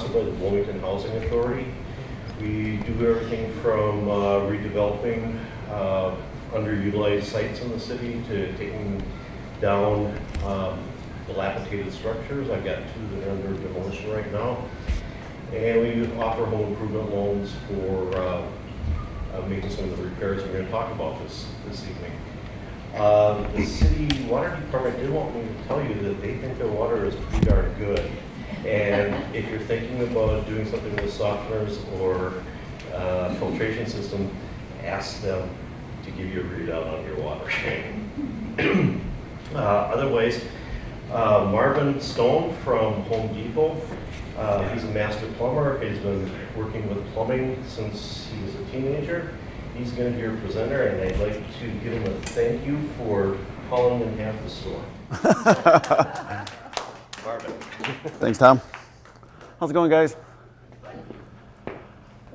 sponsored by the Bloomington Housing Authority. We do everything from redeveloping underutilized sites in the city to taking down dilapidated structures. I've got 2 that are under demolition right now. And we offer home improvement loans for making some of the repairs we're going to talk about this evening. The city water department did want me to tell you that they think their water is pretty darn good. And if you're thinking about doing something with softeners or filtration system, ask them to give you a readout on your water. Otherwise, Marvin Stone from Home Depot, he's a master plumber. He's been working with plumbing since he was a teenager. He's going to be your presenter, and I'd like to give him a thank you for hauling in half the store. Marvin. Thanks, Tom. How's it going, guys?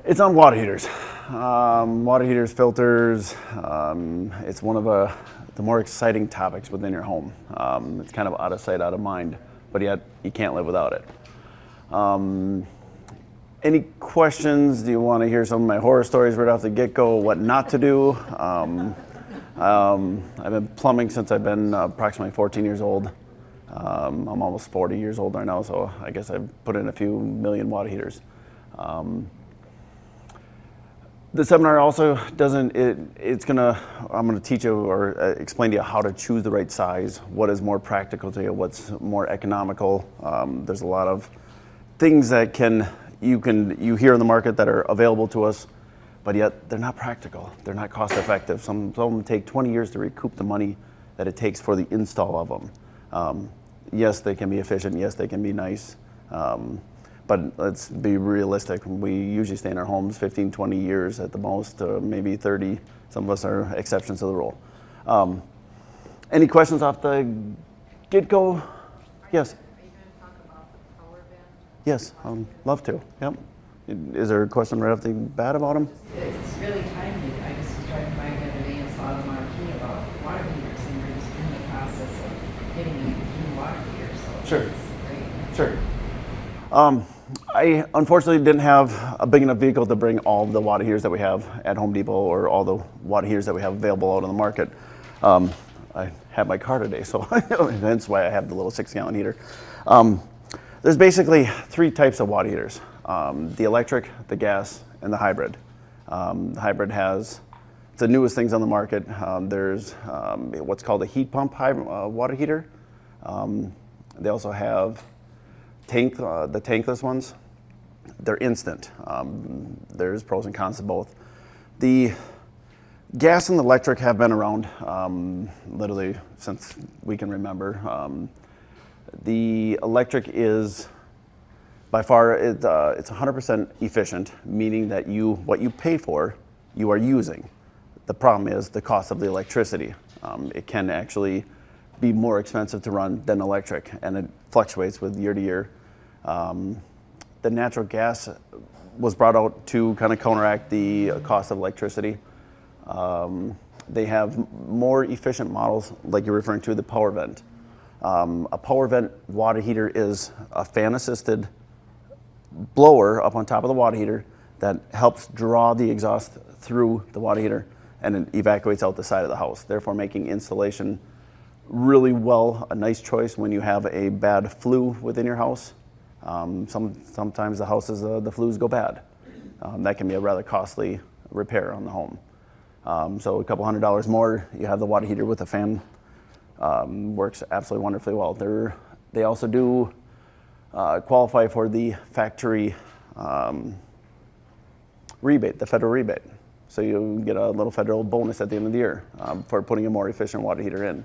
It's on water heaters. Water heaters, filters. It's one of the more exciting topics within your home. It's kind of out of sight, out of mind, but yet you can't live without it. Any questions? Do you want to hear some of my horror stories right off the get-go, what not to do? I've been plumbing since I've been approximately 14 years old. I'm almost 40 years old right now, so I guess I've put in a few million water heaters. The seminar also doesn't, I'm gonna teach you or explain to you how to choose the right size, what is more practical to you, what's more economical. There's a lot of things that you hear in the market that are available to us, but yet they're not practical. They're not cost effective. Some of them take 20 years to recoup the money that it takes for the install of them. Yes, they can be efficient. Yes, they can be nice. But let's be realistic. We usually stay in our homes 15, 20 years at the most, maybe 30. Some of us are exceptions to the rule. Any questions off the get-go? Yes. Are you going to talk about the power band? Yes, love to. Yep. Is there a question right off the bat about them? It's really timely. I just was driving by the other day and saw the marquee about water heaters, and we're just in the process of getting a new water heater. So Sure. It's great. Sure. I unfortunately didn't have a big enough vehicle to bring all the water heaters that we have at Home Depot or all the water heaters that we have available out on the market. I had my car today, so that's why I have the little 6-gallon heater. There's basically 3 types of water heaters. The electric, the gas, and the hybrid. The hybrid it's the newest things on the market. There's what's called a heat pump water heater. They also have the tankless ones. They're instant. There's pros and cons to both. The gas and the electric have been around literally since we can remember. The electric is by far, it's 100% efficient, meaning that what you pay for, you are using. The problem is the cost of the electricity. It can actually be more expensive to run than electric, and it fluctuates with year to year. The natural gas was brought out to kind of counteract the cost of electricity. They have more efficient models, like you're referring to, the power vent. A power vent water heater is a fan-assisted blower up on top of the water heater that helps draw the exhaust through the water heater, and it evacuates out the side of the house, therefore making installation really a nice choice when you have a bad flue within your house. Sometimes the houses, the flues go bad. That can be a rather costly repair on the home. So a couple $100 more, you have the water heater with a fan. Works absolutely wonderfully well. They also do qualify for the factory rebate, the federal rebate. So you get a little federal bonus at the end of the year for putting a more efficient water heater in.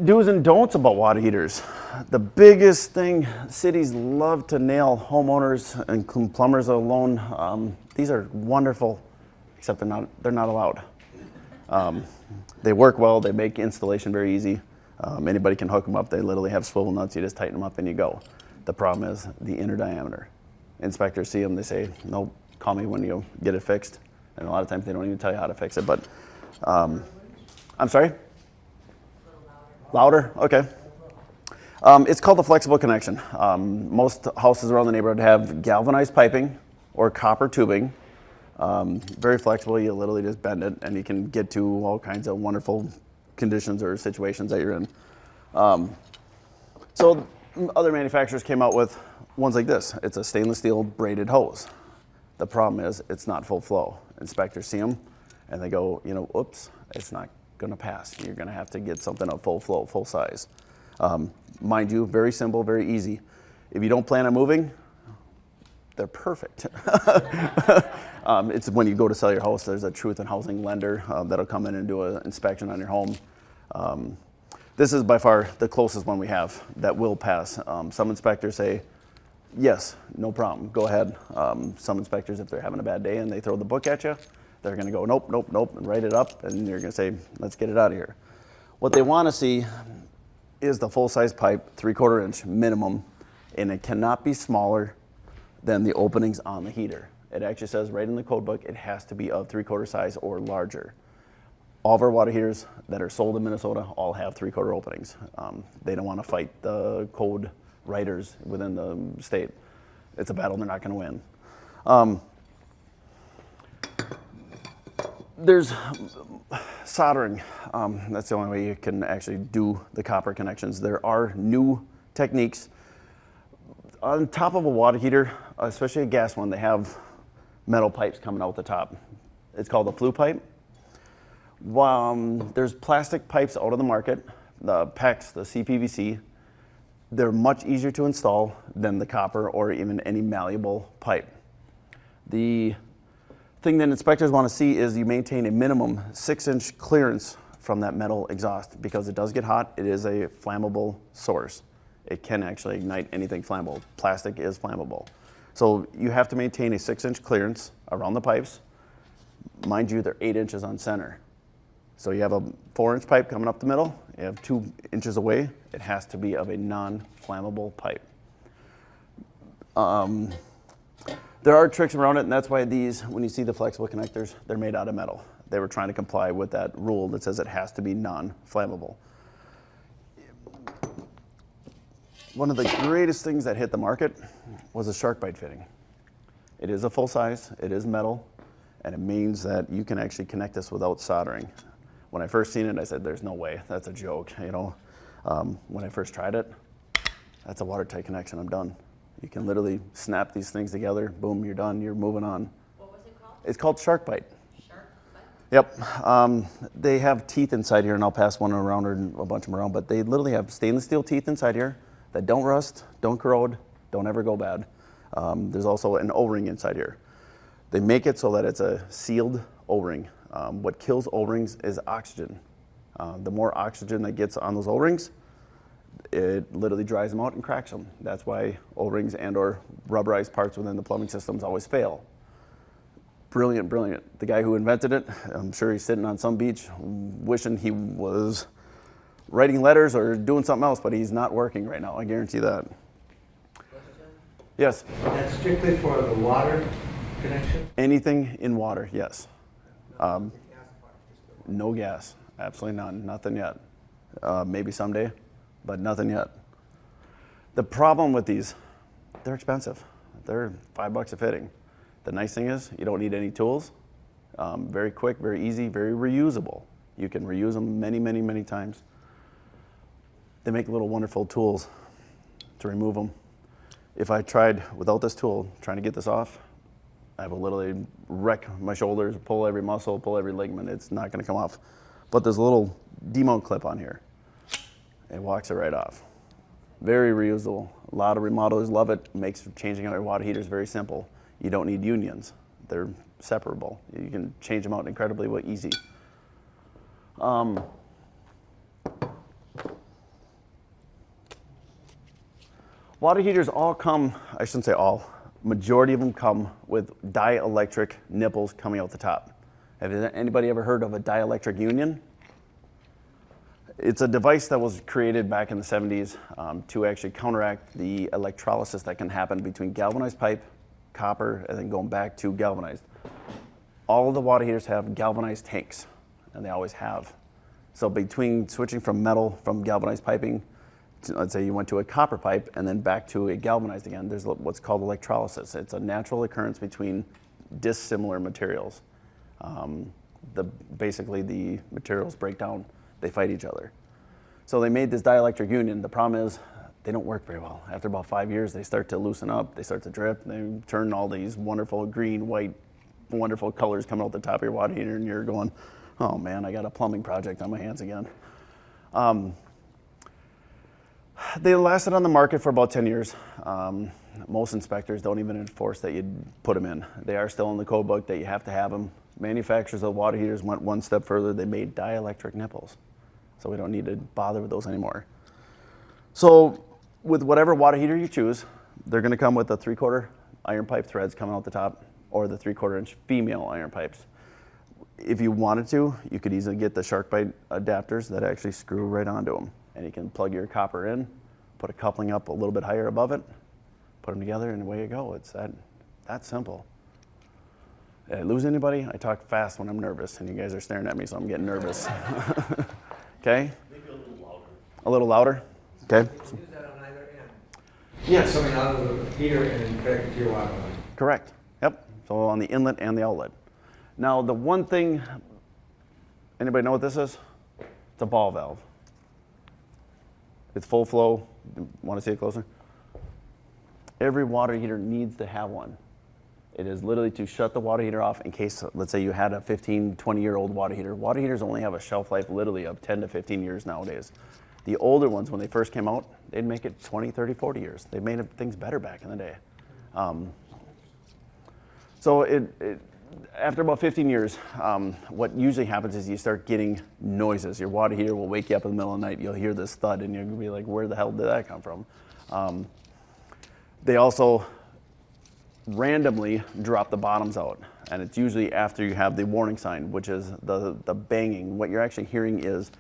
Do's and don'ts about water heaters. The biggest thing, cities love to nail homeowners and plumbers alone. These are wonderful, except they're not allowed. They work well, they make installation very easy. Anybody can hook them up. They literally have swivel nuts, you just tighten them up and you go. The problem is the inner diameter. Inspectors see them, they say, nope, call me when you get it fixed. And a lot of times they don't even tell you how to fix it, but, I'm sorry? Louder? Okay. It's called a flexible connection. Most houses around the neighborhood have galvanized piping or copper tubing. Very flexible. You literally just bend it, and you can get to all kinds of wonderful conditions or situations that you're in. So other manufacturers came out with ones like this. It's a stainless steel braided hose. The problem is it's not full flow. Inspectors see them, and they go, oops, it's not going to pass. You're going to have to get something of full flow, full size. Mind you, very simple, very easy. If you don't plan on moving, they're perfect. It's when you go to sell your house, there's a truth in housing lender that'll come in and do an inspection on your home. This is by far the closest one we have that will pass. Some inspectors say, yes, no problem, go ahead. Some inspectors, if they're having a bad day and they throw the book at you, they're gonna go, nope, nope, nope, and write it up, and you're gonna say, let's get it out of here. What they wanna see is the full-size pipe, 3/4 inch minimum, and it cannot be smaller than the openings on the heater. It actually says right in the code book, it has to be of 3/4 size or larger. All of our water heaters that are sold in Minnesota all have 3/4 openings. They don't want to fight the code writers within the state. It's a battle they're not going to win. There's soldering. That's the only way you can actually do the copper connections. There are new techniques. On top of a water heater, especially a gas one, they have metal pipes coming out the top. It's called a flue pipe. There's plastic pipes out on the market, the PEX, the CPVC. They're much easier to install than the copper or even any malleable pipe. The thing that inspectors want to see is you maintain a minimum 6-inch clearance from that metal exhaust, because it does get hot. It is a flammable source. It can actually ignite anything flammable. Plastic is flammable. So you have to maintain a 6-inch clearance around the pipes. Mind you, they're 8 inches on center. So you have a 4-inch pipe coming up the middle, you have 2 inches away, it has to be of a non-flammable pipe. There are tricks around it, and that's why these, when you see the flexible connectors, they're made out of metal. They were trying to comply with that rule that says it has to be non-flammable. One of the greatest things that hit the market was a shark bite fitting. It is a full size, it is metal, and it means that you can actually connect this without soldering. When I first seen it, I said, there's no way, that's a joke, When I first tried it, that's a watertight connection, I'm done. You can literally snap these things together, boom, you're done, you're moving on. What was it called? It's called shark bite. Shark bite? Yep, they have teeth inside here, and I'll pass one around or a bunch of them around, but they literally have stainless steel teeth inside here that don't rust, don't corrode, don't ever go bad. There's also an O-ring inside here. They make it so that it's a sealed O-ring. What kills O-rings is oxygen. The more oxygen that gets on those O-rings, it literally dries them out and cracks them. That's why O-rings and or rubberized parts within the plumbing systems always fail. Brilliant, brilliant. The guy who invented it, I'm sure he's sitting on some beach wishing he was writing letters or doing something else, but he's not working right now, I guarantee that. Yes? That's strictly for the water connection? Anything in water, yes. No gas, absolutely none, nothing yet. Maybe someday, but nothing yet. The problem with these, they're expensive. They're $5 a fitting. The nice thing is you don't need any tools. Very quick, very easy, very reusable. You can reuse them many, many, many times. They make little wonderful tools to remove them. If I tried without this tool, trying to get this off, I will literally wreck my shoulders, pull every muscle, pull every ligament. It's not gonna come off. But there's a little demount clip on here. It walks it right off. Very reusable. A lot of remodelers love it. Makes changing out your water heaters very simple. You don't need unions. They're separable. You can change them out incredibly easy. Water heaters all come, I shouldn't say all, majority of them come with dielectric nipples coming out the top. Have anybody ever heard of a dielectric union? It's a device that was created back in the 70s to actually counteract the electrolysis that can happen between galvanized pipe, copper, and then going back to galvanized. All of the water heaters have galvanized tanks, and they always have. So between switching from metal, from galvanized piping let's say you went to a copper pipe and then back to a galvanized again, there's what's called electrolysis. It's a natural occurrence between dissimilar materials. Basically the materials break down, they fight each other. So they made this dielectric union. The problem is they don't work very well. After about 5 years, they start to loosen up, they start to drip, they turn all these wonderful green, white, wonderful colors coming out the top of your water heater, and you're going, oh man, I got a plumbing project on my hands again. They lasted on the market for about 10 years. Most inspectors don't even enforce that you put them in. They are still in the code book that you have to have them. Manufacturers of water heaters went one step further. They made dielectric nipples. So we don't need to bother with those anymore. So with whatever water heater you choose, they're gonna come with the 3/4 iron pipe threads coming out the top, or the 3/4 inch female iron pipes. If you wanted to, you could easily get the shark bite adapters that actually screw right onto them. And you can plug your copper in, put a coupling up a little bit higher above it, put them together, and away you go. It's that simple. Did I lose anybody? I talk fast when I'm nervous, and you guys are staring at me, so I'm getting nervous. Okay? Maybe a little louder. A little louder? Okay. You can use that on either end. Yes. Coming out of the heater and connected to your water line. Correct. Yep. So on the inlet and the outlet. Now the one thing, anybody know what this is? It's a ball valve. It's full flow. Want to see it closer? Every water heater needs to have one. It is literally to shut the water heater off in case, let's say you had a 15, 20-year-old water heater. Water heaters only have a shelf life literally of 10 to 15 years nowadays. The older ones, when they first came out, they'd make it 20, 30, 40 years. They made things better back in the day. So after about 15 years, what usually happens is you start getting noises. Your water heater will wake you up in the middle of the night. You'll hear this thud, and you'll be like, where the hell did that come from? They also randomly drop the bottoms out, and it's usually after you have the warning sign, which is the banging. What you're actually hearing is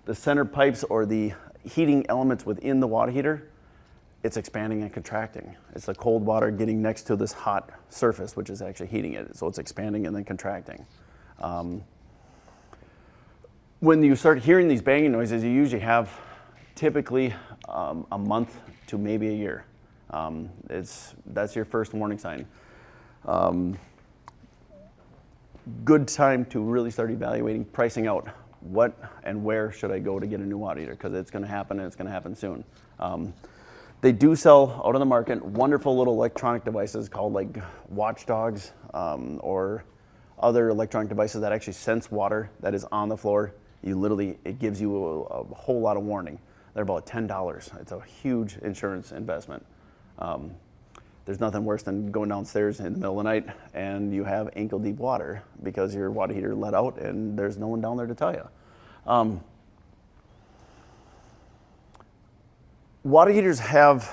the center pipes or the heating elements within the water heater. It's expanding and contracting. It's the cold water getting next to this hot surface, which is actually heating it. So it's expanding and then contracting. When you start hearing these banging noises, you usually have typically a month to maybe a year. That's your first warning sign. Good time to really start evaluating, pricing out what and where should I go to get a new water heater, because it's going to happen and it's going to happen soon. They do sell out on the market wonderful little electronic devices called like watchdogs or other electronic devices that actually sense water that is on the floor. It gives you a whole lot of warning. They're about $10. It's a huge insurance investment. There's nothing worse than going downstairs in the middle of the night and you have ankle deep water because your water heater let out and there's no one down there to tell you. Water heaters have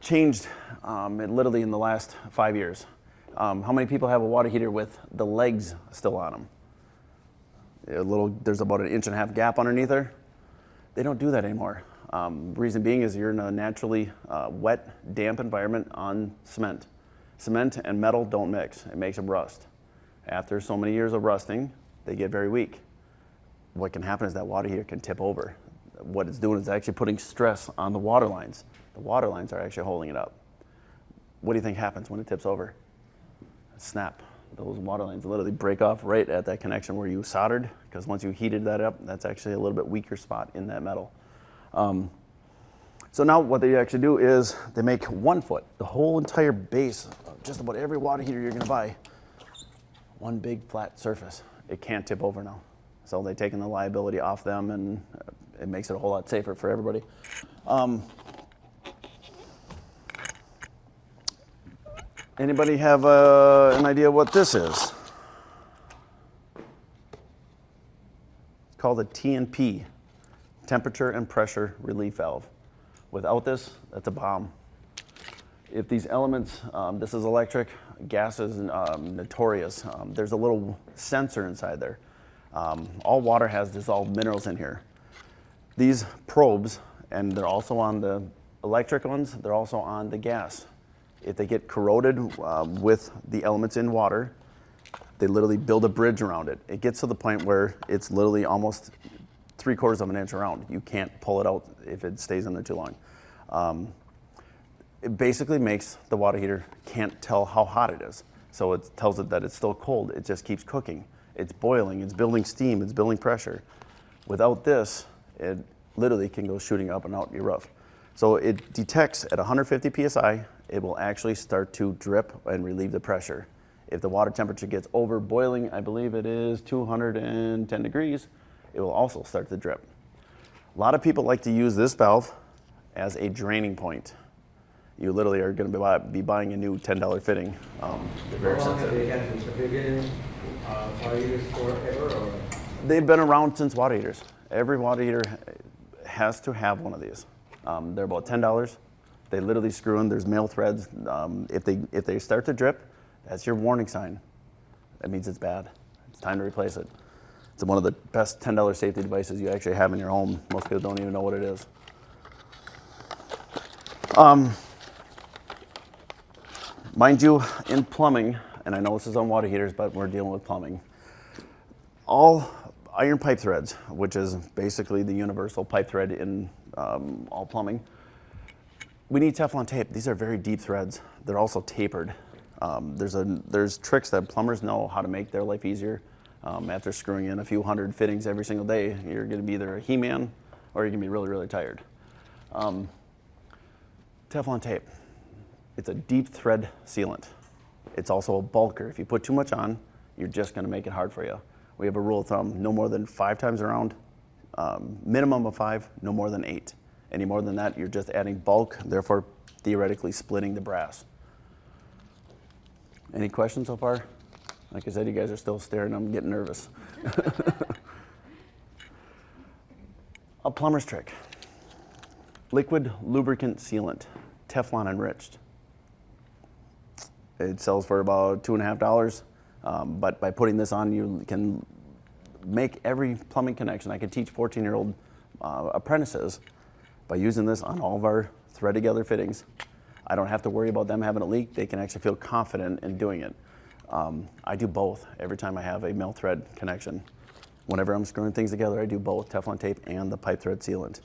changed literally in the last 5 years. How many people have a water heater with the legs still on them? There's about an 1.5 inch gap underneath there. They don't do that anymore. Reason being is you're in a naturally wet, damp environment on cement. Cement and metal don't mix. It makes them rust. After so many years of rusting, they get very weak. What can happen is that water heater can tip over. What it's doing is actually putting stress on the water lines. The water lines are actually holding it up. What do you think happens when it tips over? Snap. Those water lines literally break off right at that connection where you soldered, because once you heated that up, that's actually a little bit weaker spot in that metal. So now what they actually do is they make 1 foot, the whole entire base of just about every water heater you're gonna buy, one big flat surface. It can't tip over now. So they've taken the liability off them, and it makes it a whole lot safer for everybody. Anybody have an idea what this is? It's called a TNP, temperature and pressure relief valve. Without this, that's a bomb. If these elements, this is electric, gas is notorious. There's a little sensor inside there. All water has dissolved minerals in here. These probes, and they're also on the electric ones, they're also on the gas. If they get corroded with the elements in water, they literally build a bridge around it. It gets to the point where it's literally almost 3/4 of an inch around. You can't pull it out if it stays in there too long. It basically makes the water heater can't tell how hot it is. So it tells it that it's still cold. It just keeps cooking. It's boiling, it's building steam, it's building pressure. Without this, it literally can go shooting up and out your roof. So it detects at 150 PSI, it will actually start to drip and relieve the pressure. If the water temperature gets over boiling, I believe it is 210 degrees, it will also start to drip. A lot of people like to use this valve as a draining point. You literally are going to be buying a new $10 fitting. They're very How long have sensitive. they had these? Have they been in water heaters forever, or? They've been around since water heaters. Every water heater has to have one of these. They're about $10. They literally screw in. There's male threads. If they start to drip, that's your warning sign. That means it's bad. It's time to replace it. It's one of the best $10 safety devices you actually have in your home. Most people don't even know what it is. Mind you, in plumbing, and I know this is on water heaters, but we're dealing with plumbing, all iron pipe threads, which is basically the universal pipe thread in all plumbing, we need Teflon tape. These are very deep threads. They're also tapered. There's tricks that plumbers know how to make their life easier. After screwing in a few hundred fittings every single day, you're going to be either a He-Man or you're going to be really, really tired. Teflon tape. It's a deep thread sealant. It's also a bulker. If you put too much on, you're just going to make it hard for you. We have a rule of thumb, no more than 5 times around, minimum of 5, no more than 8. Any more than that, you're just adding bulk, therefore theoretically splitting the brass. Any questions so far? Like I said, you guys are still staring, I'm getting nervous. A plumber's trick. Liquid lubricant sealant, Teflon enriched. It sells for about $2.50, but by putting this on, you can make every plumbing connection. I could teach 14-year-old apprentices by using this on all of our thread together fittings. I don't have to worry about them having a leak. They can actually feel confident in doing it. I do both every time I have a male thread connection. Whenever I'm screwing things together, I do both Teflon tape and the pipe thread sealant.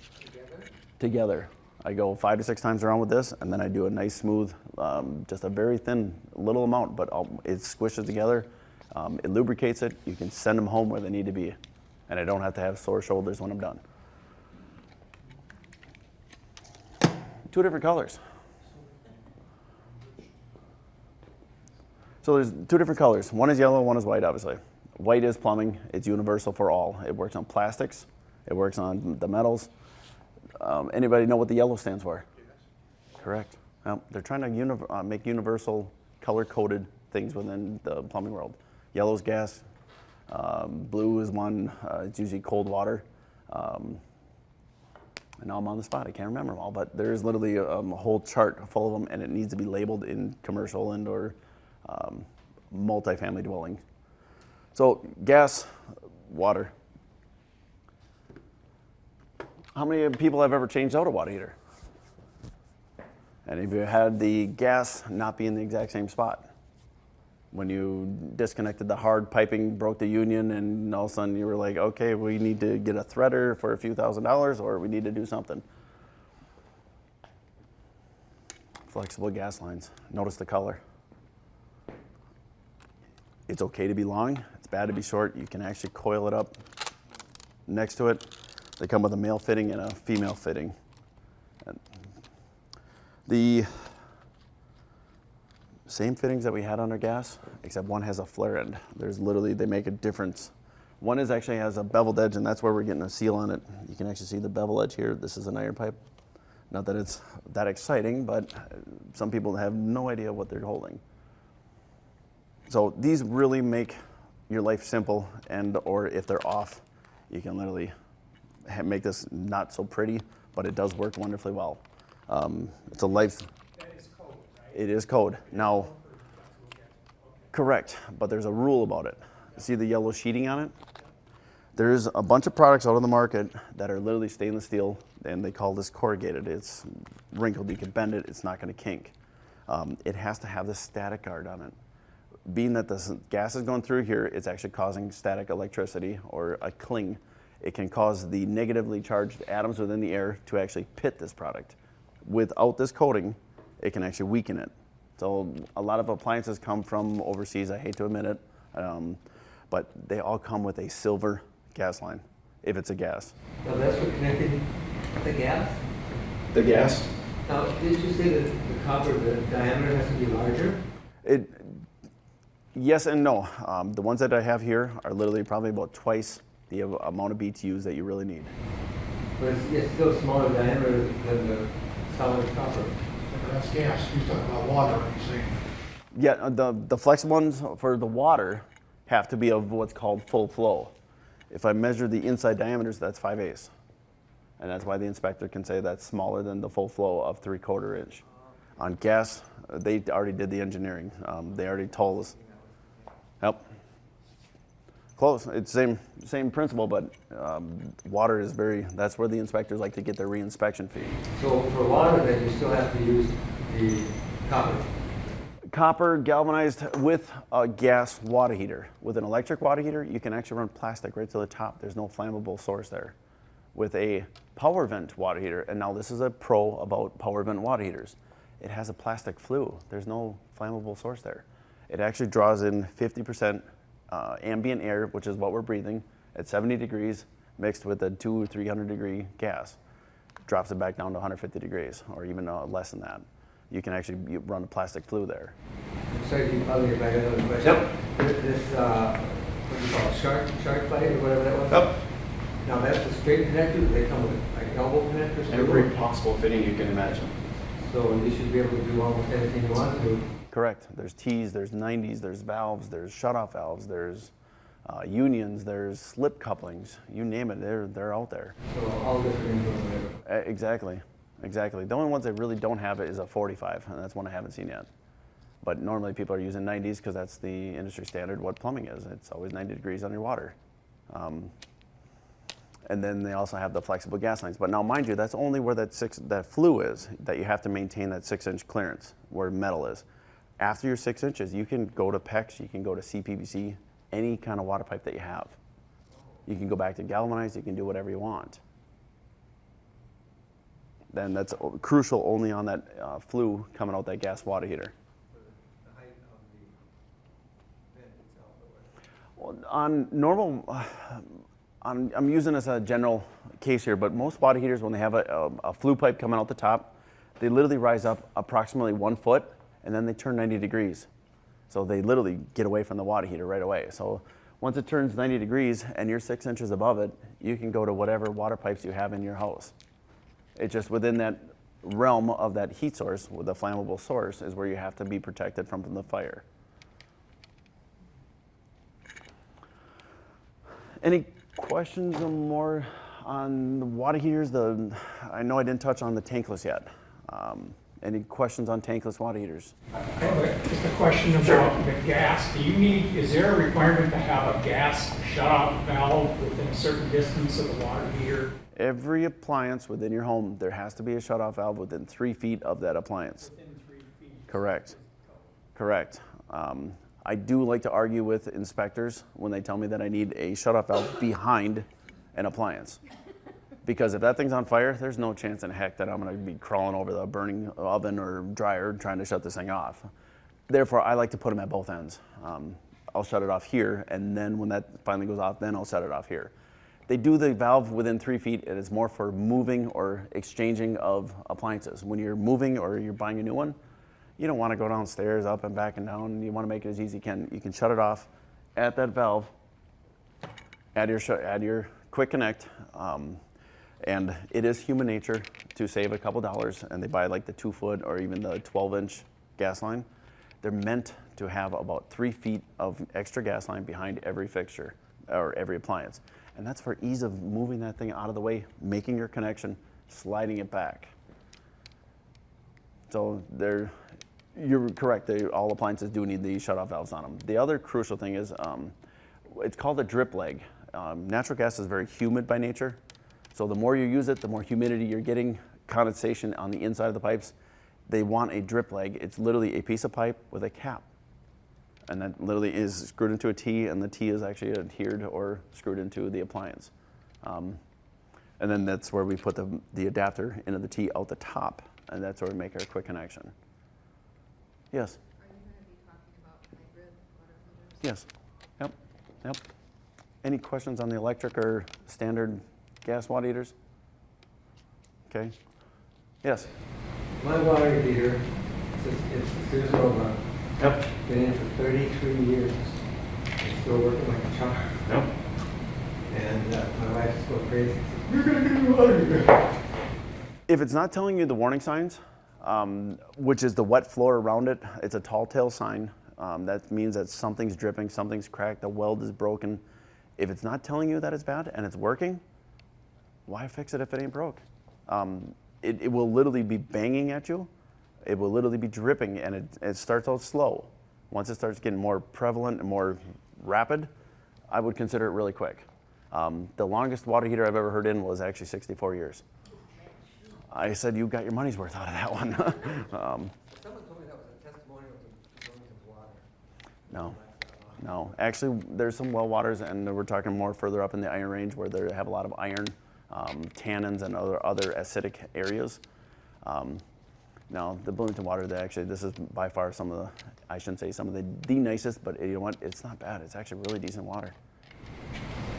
Together. I go 5 to 6 times around with this, and then I do a nice smooth, just a very thin little amount, but it squishes together. It lubricates it. You can send them home where they need to be, and I don't have to have sore shoulders when I'm done. 2 different colors. So there's 2 different colors. One is yellow, one is white, obviously. White is plumbing. It's universal for all. It works on plastics. It works on the metals. Anybody know what the yellow stands for? Yes. Correct. Well, they're trying to make universal color-coded things within the plumbing world. Yellow is gas. Blue is one. It's usually cold water. And now I'm on the spot. I can't remember them all, but there's literally a whole chart full of them, and it needs to be labeled in commercial and/or multifamily dwelling. So gas, water. How many people have ever changed out a water heater? And have you had the gas not be in the exact same spot? When you disconnected the hard piping, broke the union, and all of a sudden you were like, okay, we need to get a threader for a few $1,000s, or we need to do something. Flexible gas lines. Notice the color. It's okay to be long. It's bad to be short. You can actually coil it up next to it. They come with a male fitting and a female fitting. The same fittings that we had on our gas, except one has a flare end. There's literally, they make a difference. One is actually has a beveled edge, and that's where we're getting a seal on it. You can actually see the bevel edge here. This is an iron pipe. Not that it's that exciting, but some people have no idea what they're holding. So these really make your life simple, and or if they're off, you can literally make this not so pretty, but it does work wonderfully well. It's a life. That is code, right? It is code. Now, correct, but there's a rule about it. See the yellow sheeting on it? There's a bunch of products out on the market that are literally stainless steel, and they call this corrugated. It's wrinkled, you can bend it, it's not gonna kink. It has to have this static guard on it. Being that the gas is going through here, it's actually causing static electricity or a cling. it can cause the negatively charged atoms within the air to actually pit this product. Without this coating, it can actually weaken it. So a lot of appliances come from overseas, I hate to admit it, but they all come with a silver gas line, if it's a gas. Now that's for connecting the gas? The gas? Now, did you say that the copper, the diameter has to be larger? Yes and no. The ones that I have here are literally probably about twice the amount of BTUs that you really need. But it's still smaller diameter than the solid copper. That's gas. You're talking about water, you see. Yeah, the flex ones for the water have to be of what's called full flow. If I measure the inside diameters, that's 5/8. And that's why the inspector can say that's smaller than the full flow of 3/4 inch. On gas, they already did the engineering. They already told us. Yep. Close. It's same principle, but water is that's where the inspectors like to get their reinspection fee. So for water, then you still have to use the copper. Copper galvanized with a gas water heater. With an electric water heater, you can actually run plastic right to the top. There's no flammable source there. With a power vent water heater, and now this is a pro about power vent water heaters, it has a plastic flue. There's no flammable source there. It actually draws in 50% ambient air, which is what we're breathing, at 70 degrees, mixed with a 200 or 300 degree gas. Drops it back down to 150 degrees, or even less than that. You can actually run a plastic flue there. I'm sorry, I'll get back another question. Yep. This, what do you call it, shark bite or whatever that was? Yep. Now that's a straight connector, do they come with like elbow connectors? Every possible fitting you can imagine. So you should be able to do almost anything you want to. Correct. There's T's, there's 90s, there's valves, there's shutoff valves, there's unions, there's slip couplings. You name it, they're out there. So all different influences. Exactly. The only ones that really don't have it is a 45, and that's one I haven't seen yet. But normally people are using 90s because that's the industry standard what plumbing is. It's always 90 degrees underwater. And then they also have the flexible gas lines. But now, mind you, that's only where that flue is, that you have to maintain that 6-inch clearance, where metal is. After your 6 inches, you can go to PEX, you can go to CPVC, any kind of water pipe that you have. You can go back to galvanized, you can do whatever you want. Then that's crucial only on that flue coming out that gas water heater. The height of the vent itself. Well, on normal, I'm using this as a general case here, but most water heaters, when they have a flue pipe coming out the top, they literally rise up approximately 1 foot, and then they turn 90 degrees. So they literally get away from the water heater right away. So once it turns 90 degrees and you're 6 inches above it, you can go to whatever water pipes you have in your house. It's just within that realm of that heat source, with a flammable source, is where you have to be protected from the fire. Any questions or more on the water heaters? I know I didn't touch on the tankless yet. Any questions on tankless water heaters? I have just a question about the gas. Is there a requirement to have a gas shutoff valve within a certain distance of the water heater? Every appliance within your home, there has to be a shutoff valve within 3 feet of that appliance. Within 3 feet? Correct. I do like to argue with inspectors when they tell me that I need a shutoff valve behind an appliance. Because if that thing's on fire, there's no chance in heck that I'm going to be crawling over the burning oven or dryer trying to shut this thing off. Therefore, I like to put them at both ends. I'll shut it off here, and then when that finally goes off, then I'll shut it off here. They do the valve within 3 feet. It is more for moving or exchanging of appliances. When you're moving or you're buying a new one, you don't want to go downstairs, up and back and down. You want to make it as easy as you can. You can shut it off at that valve, add your quick connect, and it is human nature to save a couple dollars, and they buy like the 2 foot or even the 12-inch gas line. They're meant to have about 3 feet of extra gas line behind every fixture or every appliance. And that's for ease of moving that thing out of the way, making your connection, sliding it back. So you're correct, all appliances do need the shutoff valves on them. The other crucial thing is, it's called a drip leg. Natural gas is very humid by nature. So the more you use it, the more humidity you're getting, condensation on the inside of the pipes. They want a drip leg. It's literally a piece of pipe with a cap. And that literally is screwed into a T, and the T is actually adhered or screwed into the appliance. And then that's where we put the adapter into the T out the top, and that's where we make our quick connection. Yes? Are you going to be talking about hybrid water heaters? Yes. Yep. Yep. Any questions on the electric or standard gas water heaters? Okay. Yes? My water heater, it's a Sears Robot. Yep. Been in for 33 years. It's still working like a charm. Yep. And my wife's going crazy. You're going to get a new water heater. If it's not telling you the warning signs, which is the wet floor around it, it's a tall tale sign. That means that something's dripping, something's cracked, the weld is broken. If it's not telling you that it's bad and it's working, why fix it if it ain't broke? It will literally be banging at you. It will literally be dripping, and it starts out slow. Once it starts getting more prevalent and more rapid, I would consider it really quick. The longest water heater I've ever heard in was actually 64 years. I said, you got your money's worth out of that one. Someone told me that was a testimonial to Bloomington's water. No. Actually, there's some well waters, and we're talking more further up in the iron range where they have a lot of iron, tannins, and other acidic areas. No, the Bloomington water, this is by far some of the, I shouldn't say some of the nicest, but you know what? It's not bad. It's actually really decent water.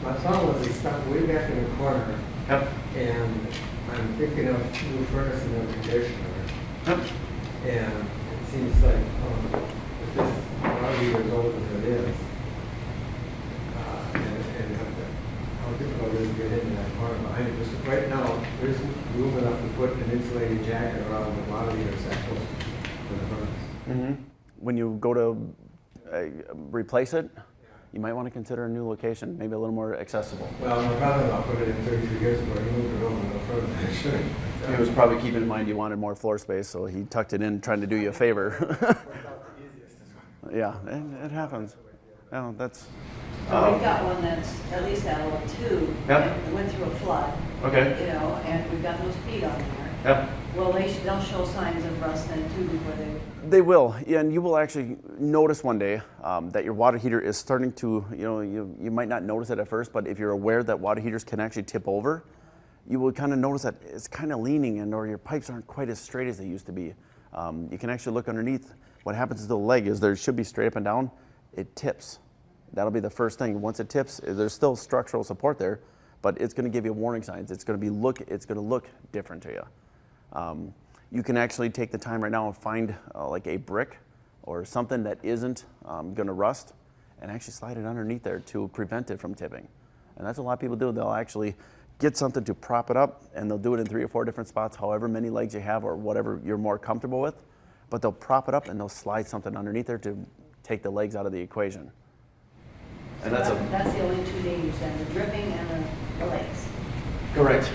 My son was stuck way back in the corner. Yep. And I'm thinking of new furnace and air conditioner. Yep. And it seems like if this water heater is old as it is, and how difficult it is to get into that corner behind it. Just right now, there's room enough to put an insulated jacket around the water heater that close to the furnace. Mm-hmm. When you go to replace it, you might want to consider a new location, maybe a little more accessible. Well, my brother-in-law put it in 33 years ago. He moved it over a little further. He was probably keeping in mind you wanted more floor space, so he tucked it in, trying to do you a favor. Yeah, it happens. No, that's. We've got one that's at least at level 2. Yep. It went through a flood. Okay. You know, and we've got those feet on there. Yep. Well, they'll show signs of rust then too before they. They will, yeah, and you will actually notice one day that your water heater is starting to, you might not notice it at first, but if you're aware that water heaters can actually tip over, you will kind of notice that it's kind of leaning and or your pipes aren't quite as straight as they used to be. You can actually look underneath. What happens to the leg is there should be straight up and down. It tips. That'll be the first thing. Once it tips, there's still structural support there, but it's going to give you warning signs. It's going to look different to you. You can actually take the time right now and find like a brick or something that isn't going to rust and actually slide it underneath there to prevent it from tipping. And that's what a lot of people do. They'll actually get something to prop it up, and they'll do it in 3 or 4 different spots, however many legs you have or whatever you're more comfortable with. But they'll prop it up and they'll slide something underneath there to take the legs out of the equation. And That's the only 2 dangers then, the dripping and the legs. Correct.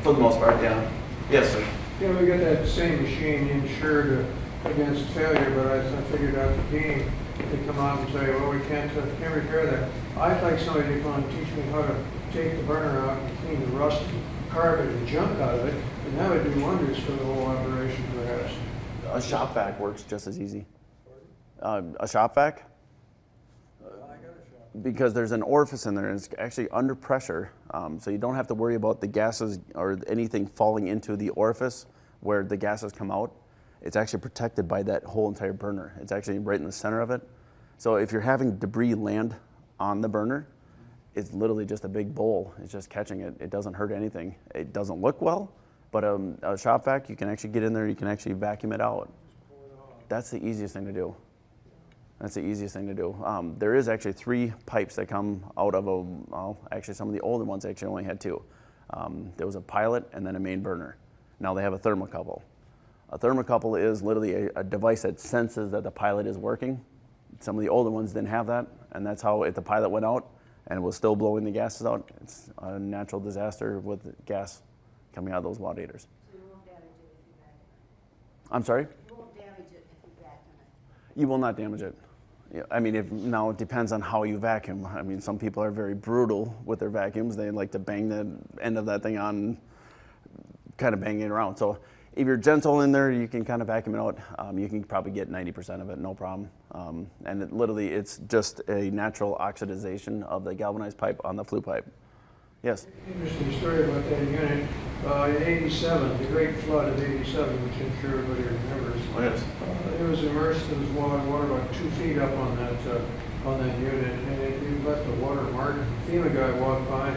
For the most part, yeah. Yes, sir. Yeah, we got that same machine insured against failure, but I figured out the team, they come out and say, well, we can't repair that. I'd like somebody to come and teach me how to take the burner out and clean the rust, carbon, and junk out of it, and that would do wonders for the whole operation, perhaps. A shop vac works just as easy. A shop vac? Because there's an orifice in there and it's actually under pressure, so you don't have to worry about the gases or anything falling into the orifice where the gases come out. It's actually protected by that whole entire burner. It's actually right in the center of it. So if you're having debris land on the burner, it's literally just a big bowl. It's just catching it. It doesn't hurt anything. It doesn't look well, but a shop vac, you can actually get in there, you can actually vacuum it out. That's the easiest thing to do. That's the easiest thing to do. There is actually 3 pipes that come out of actually some of the older ones actually only had 2. There was a pilot and then a main burner. Now they have a thermocouple. A thermocouple is literally a device that senses that the pilot is working. Some of the older ones didn't have that, and that's how if the pilot went out and it was still blowing the gases out, it's a natural disaster with gas coming out of those water heaters. So you won't damage it if you vacuum I'm sorry? it. You won't damage it if you vacuum it. You will not damage it. Yeah, I mean, now it depends on how you vacuum. I mean, some people are very brutal with their vacuums. They like to bang the end of that thing on, kind of bang it around. So if you're gentle in there, you can kind of vacuum it out. You can probably get 90% of it, no problem. And it's just a natural oxidization of the galvanized pipe on the flue pipe. Yes. Interesting story about that unit. In '87, the Great Flood of '87, which I'm sure everybody remembers. Oh, yes. It was immersed in water about 2 feet up on that unit, and it left a water mark. FEMA guy walked by,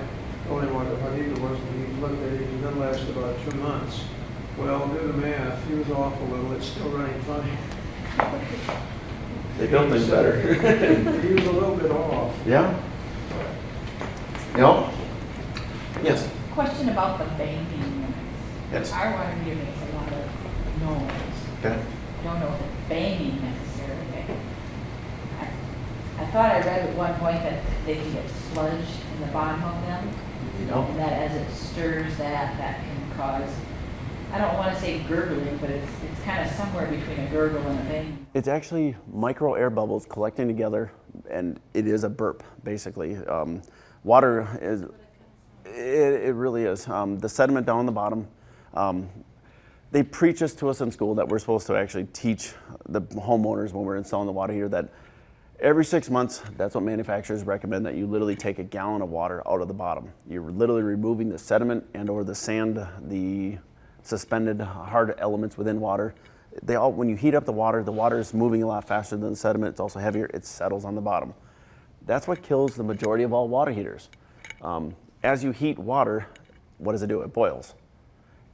told him what deep it was, and he looked at it, and that lasted about 2 months. Well, do the math. He was off a little. It's still running fine. They built things better. He was a little bit off. Yeah. Yep. Yes. Question about the banking units. Yes. Our water meter makes a lot of noise. Okay. Don't know if it's banging necessarily, but I thought I read at one point that they can get sludge in the bottom of them. Yep. And that as it stirs that can cause, I don't want to say gurgling, but it's kind of somewhere between a gurgle and a bang. It's actually micro air bubbles collecting together, and it is a burp, basically. Water is, it really is. The sediment down the bottom, they preach this to us in school that we're supposed to actually teach the homeowners when we're installing the water heater that every 6 months, that's what manufacturers recommend, that you literally take a gallon of water out of the bottom. You're literally removing the sediment and or the sand, the suspended hard elements within water. They all, when you heat up the water is moving a lot faster than the sediment. It's also heavier. It settles on the bottom. That's what kills the majority of all water heaters. As you heat water, what does it do? It boils.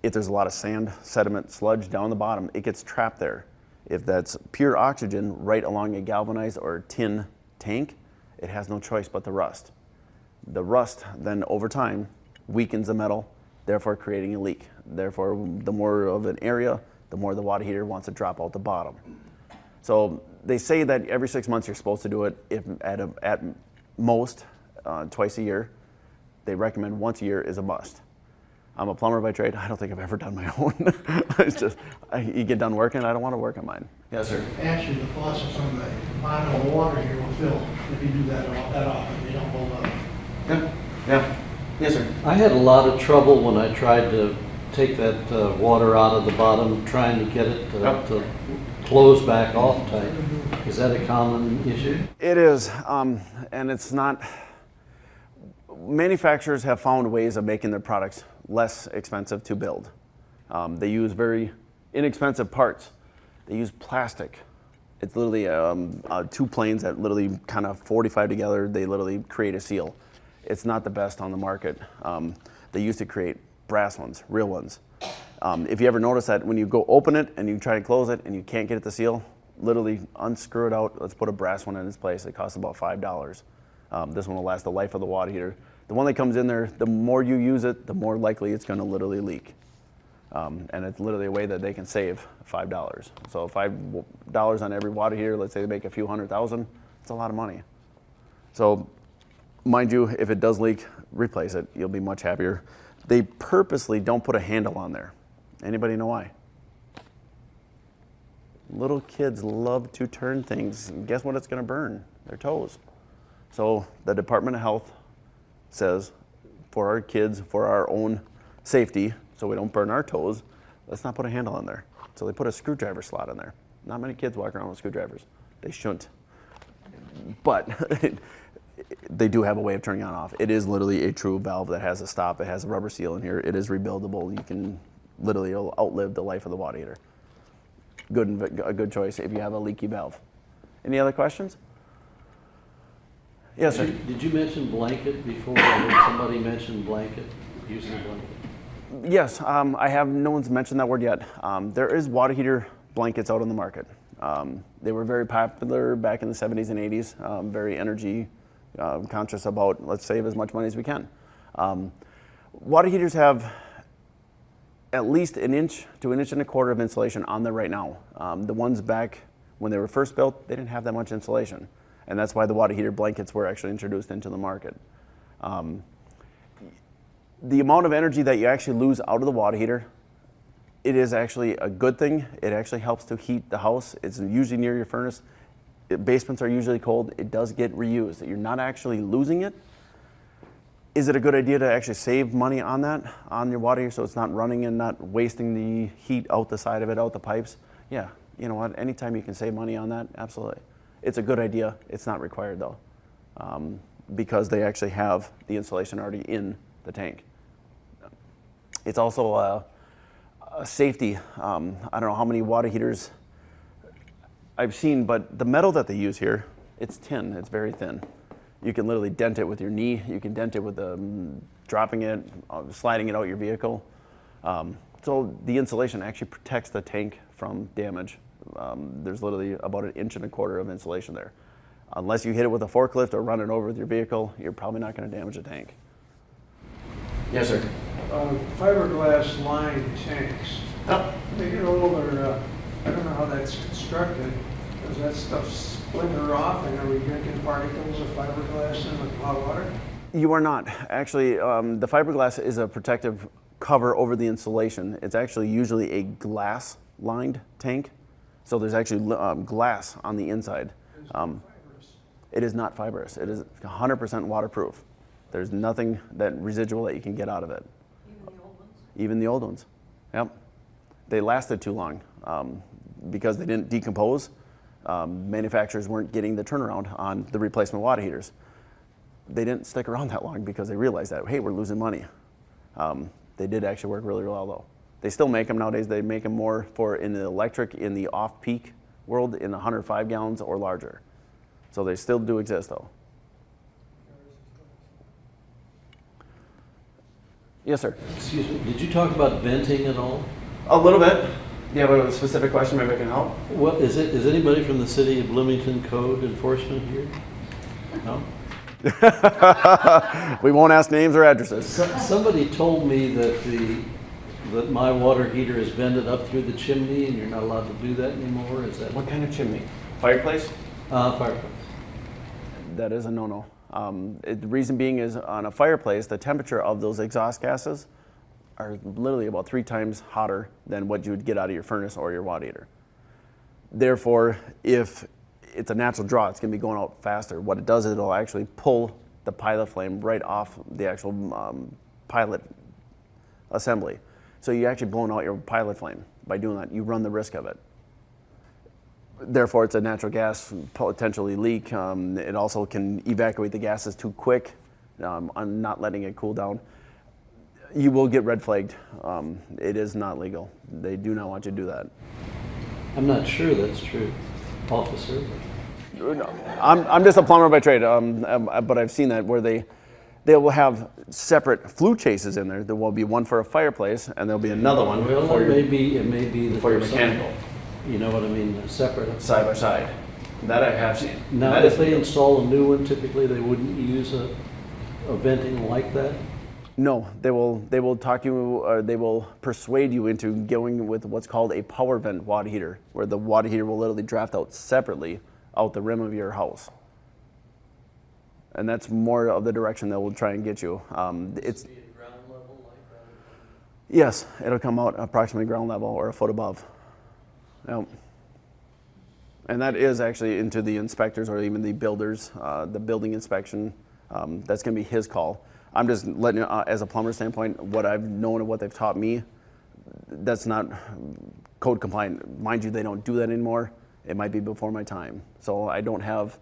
If there's a lot of sand, sediment, sludge down the bottom, it gets trapped there. If that's pure oxygen right along a galvanized or tin tank, it has no choice but to rust. The rust then over time weakens the metal, therefore creating a leak. Therefore, the more of an area, the more the water heater wants to drop out the bottom. So they say that every 6 months you're supposed to do it, if at most twice a year. They recommend once a year is a must. I'm a plumber by trade. I don't think I've ever done my own. It's just, you get done working, I don't want to work on mine. Yes, sir. Actually, the faucets on the bottom of the water here will fill if you do that often. They don't hold up. Yeah. Yeah. Yes, sir. I had a lot of trouble when I tried to take that water out of the bottom, trying to get it to close back off tight. Is that a common issue? It is, and it's not. Manufacturers have found ways of making their products less expensive to build. They use very inexpensive parts. They use plastic. It's literally 2 planes that literally kind of 45 together. They literally create a seal. It's not the best on the market. They used to create brass ones, real ones. If you ever notice that when you go open it and you try to close it and you can't get it to seal, literally unscrew it out. Let's put a brass one in its place. It costs about $5. This one will last the life of the water heater. The one that comes in there, the more you use it, the more likely it's going to literally leak. And it's literally a way that they can save $5. So $5 on every water heater, let's say they make a few $100,000, it's a lot of money. So mind you, if it does leak, replace it. You'll be much happier. They purposely don't put a handle on there. Anybody know why? Little kids love to turn things. And guess what it's going to burn? Their toes. So the Department of Health says, for our kids, for our own safety, so we don't burn our toes, let's not put a handle on there. So they put a screwdriver slot in there. Not many kids walk around with screwdrivers. They shouldn't. But they do have a way of turning on and off. It is literally a true valve that has a stop. It has a rubber seal in here. It is rebuildable. You can literally outlive the life of the water heater. A good choice if you have a leaky valve. Any other questions? Yes, sir. Did you mention blanket before? I heard somebody mention blanket, using a blanket. Yes, no one's mentioned that word yet. There is water heater blankets out on the market. They were very popular back in the 70s and 80s, very energy conscious about, let's save as much money as we can. Water heaters have at least 1 inch to 1.25 inches of insulation on there right now. The ones back when they were first built, they didn't have that much insulation. And that's why the water heater blankets were actually introduced into the market. The amount of energy that you actually lose out of the water heater, it is actually a good thing. It actually helps to heat the house. It's usually near your furnace. Basements are usually cold. It does get reused. You're not actually losing it. Is it a good idea to actually save money on that, on your water heater, so it's not running and not wasting the heat out the side of it, out the pipes? Yeah, you know what, anytime you can save money on that, absolutely. It's a good idea. It's not required though, because they actually have the insulation already in the tank. It's also a safety. I don't know how many water heaters I've seen, but the metal that they use here, it's tin. It's very thin. You can literally dent it with your knee. You can dent it with dropping it, sliding it out your vehicle. So the insulation actually protects the tank from damage. There's literally about 1.25 inches of insulation there. Unless you hit it with a forklift or run it over with your vehicle, you're probably not going to damage the tank. Yes, sir. Fiberglass lined tanks. They get older, I don't know how that's constructed. Does that stuff splinter off, and are we drinking particles of fiberglass in the hot water? You are not. Actually, the fiberglass is a protective cover over the insulation. It's actually usually a glass lined tank. So there's actually glass on the inside. It is not fibrous. It is 100% waterproof. There's nothing that residual that you can get out of it. Even the old ones? Even the old ones. Yep. They lasted too long because they didn't decompose. Manufacturers weren't getting the turnaround on the replacement water heaters. They didn't stick around that long because they realized that, hey, we're losing money. They did actually work really well though. They still make them nowadays. They make them more for in the electric, in the off-peak world, in 105 gallons or larger. So they still do exist though. Yes, sir. Excuse me, did you talk about venting at all? A little bit. Do you have a specific question? Maybe I can help. What is it? Is anybody from the city of Bloomington code enforcement here? No? We won't ask names or addresses. Somebody told me that my water heater is vented up through the chimney and you're not allowed to do that anymore. Is that What kind of chimney? Fireplace? fireplace? That is a no-no. The reason being is on a fireplace, the temperature of those exhaust gases are literally about 3 times hotter than what you would get out of your furnace or your water heater. Therefore, if it's a natural draw, it's going to be going out faster. What it does is it'll actually pull the pilot flame right off the actual pilot assembly. So you're actually blowing out your pilot flame. By doing that, you run the risk of it. Therefore, it's a natural gas potentially leak. It also can evacuate the gases too quick on not letting it cool down. You will get red flagged. It is not legal. They do not want you to do that. I'm not sure that's true, officer. I'm just a plumber by trade, but I've seen that where they will have separate flue chases in there. There will be one for a fireplace, and there'll be another one Well, for it may be that for your there's mechanical. You know what I mean, separate. Side by side. That I have seen. Now, That if is they legal. install a new one, typically they wouldn't use a venting like that? No, they will talk you, they will persuade you into going with what's called a power vent water heater, where the water heater will literally draft out separately out the rim of your house. And that's more of the direction that will try and get you. It's Be at ground level like that? Yes, it'll come out approximately ground level or a foot above. Yep. And that is actually into the inspectors or even the builders, the building inspection. That's going to be his call. I'm just letting you, as a plumber standpoint, what I've known and what they've taught me, that's not code compliant. Mind you, they don't do that anymore. It might be before my time. So I don't have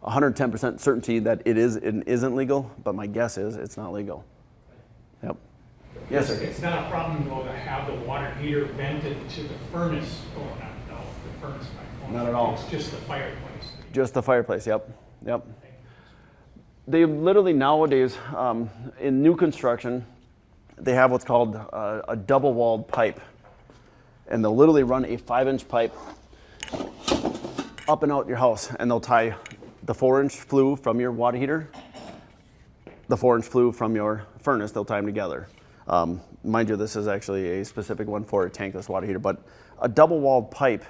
110% certainty that it is and isn't legal, but my guess is it's not legal. Yep. Yes, sir. It's not a problem though to have the water heater vented to the furnace going up, no, the furnace pipe. Not at all. It's just the fireplace. Just the fireplace, yep. Yep. They literally nowadays, in new construction, they have what's called a double-walled pipe. And they'll literally run a 5-inch pipe up and out your house, and they'll tie the 4-inch flue from your water heater, the 4-inch flue from your furnace, they'll tie them together. Mind you, this is actually a specific one for a tankless water heater, but a double-walled pipe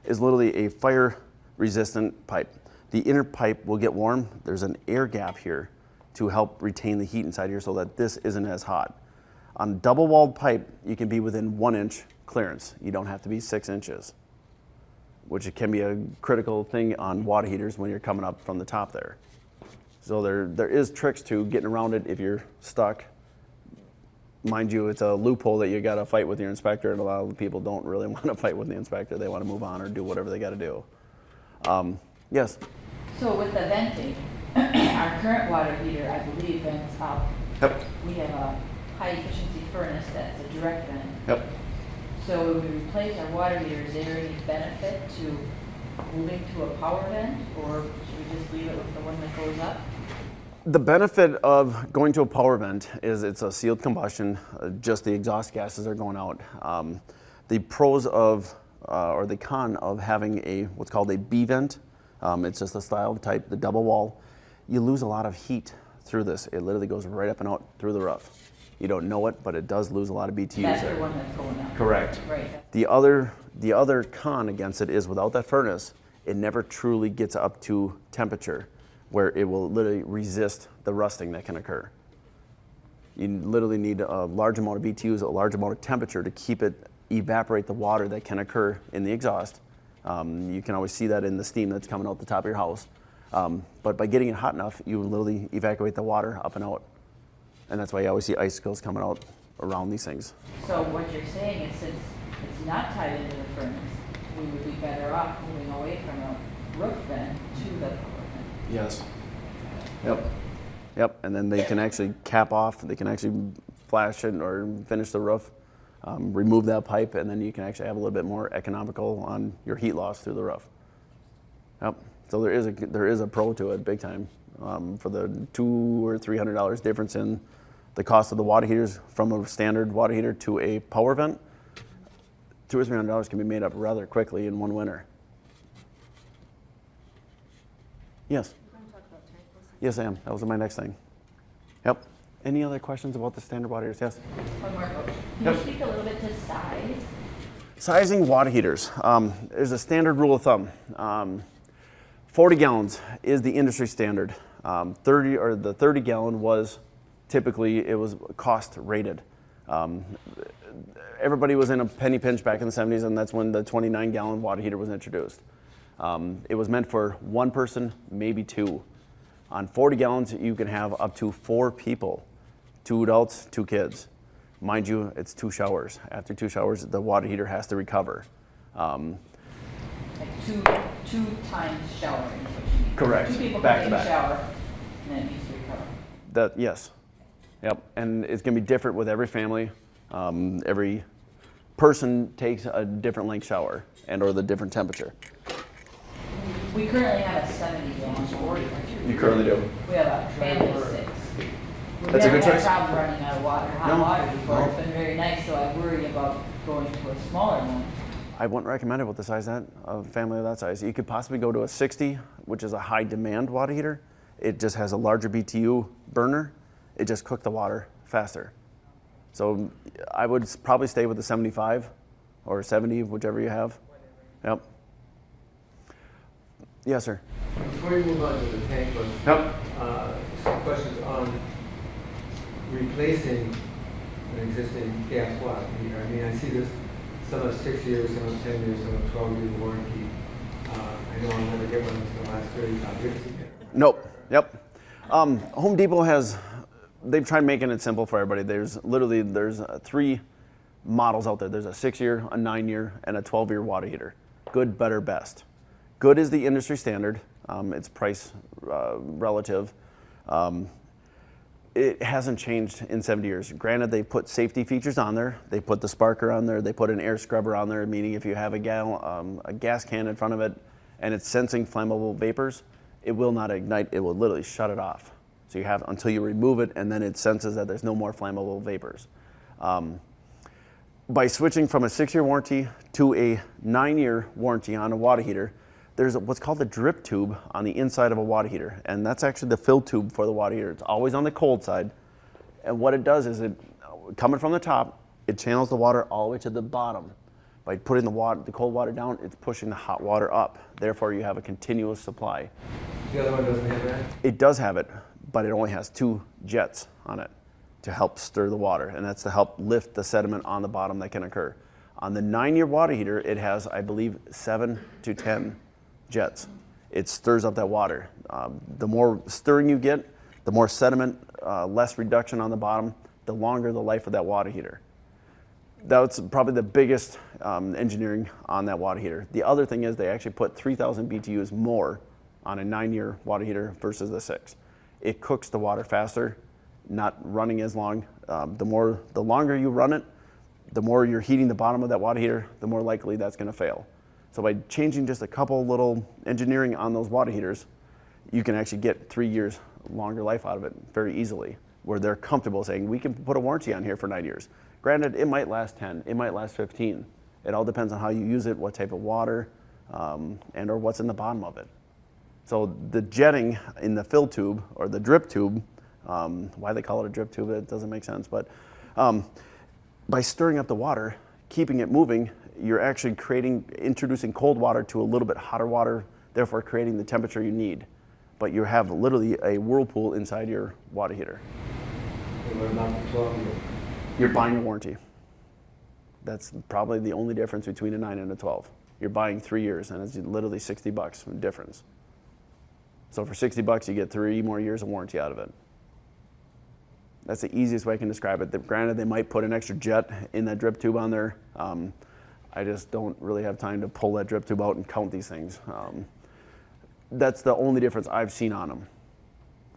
is literally a fire-resistant pipe. The inner pipe will get warm. There's an air gap here to help retain the heat inside here so that this isn't as hot. On double-walled pipe, you can be within 1-inch clearance. You don't have to be 6 inches, which it can be a critical thing on water heaters when you're coming up from the top there. So there is tricks to getting around it if you're stuck. Mind you, it's a loophole that you got to fight with your inspector, and a lot of people don't really want to fight with the inspector. They want to move on or do whatever they got to do. Yes? So with the venting, our current water heater, I believe, vents up Yep. we have a high efficiency furnace that's a direct vent. Yep. So when we replace our water heater, is there any benefit to moving to a power vent, or should we just leave it with the one that goes up? The benefit of going to a power vent is it's a sealed combustion, just the exhaust gases are going out. The pros of, or the con of having a what's called a B vent, it's just a style type, the double wall, you lose a lot of heat through this. It literally goes right up and out through the roof. You don't know it, but it does lose a lot of BTUs That's there. the one that's going up. Correct. Right. The other con against it is without that furnace, it never truly gets up to temperature where it will literally resist the rusting that can occur. You literally need a large amount of BTUs, a large amount of temperature to keep it evaporate the water that can occur in the exhaust. You can always see that in the steam that's coming out the top of your house. But by getting it hot enough, you literally evacuate the water up and out. And that's why you always see icicles coming out around these things. So what you're saying is, since it's not tied into the furnace, we would be better off moving away from a roof vent to the power vent. Yes. Yep. Yep. And then they can actually cap off, they can actually flash it or finish the roof, remove that pipe, and then you can actually have a little bit more economical on your heat loss through the roof. Yep. So there is a pro to it, big time, for the $200 or $300 difference in the cost of the water heaters from a standard water heater to a power vent. $200 or $300 can be made up rather quickly in one winter. Yes. Yes, I am. That was my next thing. Yep. Any other questions about the standard water heaters? Yes. One more question. Can Yep. you speak a little bit to size? Sizing water heaters. There's a standard rule of thumb. 40 gallons is the industry standard. 30 gallon was typically, it was cost rated. Everybody was in a penny pinch back in the 70s, and that's when the 29 gallon water heater was introduced. It was meant for one person, maybe two. On 40 gallons, you can have up to 4 people, 2 adults, 2 kids. Mind you, it's 2 showers. After 2 showers, the water heater has to recover. Like two times showering is what you mean. Correct. 2 people Back can to take a back. shower, and then it needs to recover. Yes. Yep. And it's going to be different with every family. Every person takes a different length shower and or the different temperature. We currently have a 70 gallon water heater. You currently do. We have a family of 6. We've That's a never good had choice. a problem running out of water, hot No. water before. No. It's been very nice, so I worry about going to a smaller one. I wouldn't recommend it with the size that a family of that size. You could possibly go to a 60, which is a high demand water heater. It just has a larger BTU burner. It just cooked the water faster. So I would probably stay with the 75 or 70, whichever you have. Yep. Yes, sir. Before you move on to the tank one, Yep. some questions on replacing an existing gas water heater. I mean, I see this, some are 6 years, some are 10 years, some are 12-year warranty. I know I'll never get one that's gonna last 35 years. Nope. Yep. Home Depot they've tried making it simple for everybody. There's 3 models out there. There's a 6-year, a 9-year, and a 12-year water heater. Good, better, best. Good is the industry standard. It's price relative. It hasn't changed in 70 years. Granted, they put safety features on there. They put the sparker on there. They put an air scrubber on there, meaning if you have a gas can in front of it and it's sensing flammable vapors, it will not ignite. It will literally shut it off. So you have until you remove it, and then it senses that there's no more flammable vapors. By switching from a 6-year warranty to a 9-year warranty on a water heater, there's what's called a drip tube on the inside of a water heater, and that's actually the fill tube for the water heater. It's always on the cold side, and what it does is coming from the top, it channels the water all the way to the bottom. By putting the cold water down, it's pushing the hot water up. Therefore, you have a continuous supply. The other one doesn't have that? It does have it, but it only has 2 jets on it to help stir the water, and that's to help lift the sediment on the bottom that can occur. On the 9-year water heater, it has, I believe, 7 to 10 jets. It stirs up that water. The more stirring you get, the more sediment, less reduction on the bottom, the longer the life of that water heater. That's probably the biggest engineering on that water heater. The other thing is they actually put 3,000 BTUs more on a 9-year water heater versus the 6. It cooks the water faster, not running as long. The longer you run it, the more you're heating the bottom of that water heater, the more likely that's going to fail. So by changing just a couple little engineering on those water heaters, you can actually get 3 years longer life out of it very easily, where they're comfortable saying, we can put a warranty on here for 9 years. Granted, it might last 10, it might last 15. It all depends on how you use it, what type of water, and or what's in the bottom of it. So the jetting in the fill tube or the drip tube, why they call it a drip tube, it doesn't make sense, but by stirring up the water, keeping it moving, you're actually introducing cold water to a little bit hotter water, therefore creating the temperature you need. But you have literally a whirlpool inside your water heater. And what about the 12 year? You're buying a warranty. That's probably the only difference between a 9 and a 12. You're buying 3 years, and it's literally $60 difference. So for $60, you get 3 more years of warranty out of it. That's the easiest way I can describe it. Granted, they might put an extra jet in that drip tube on there. I just don't really have time to pull that drip tube out and count these things. That's the only difference I've seen on them,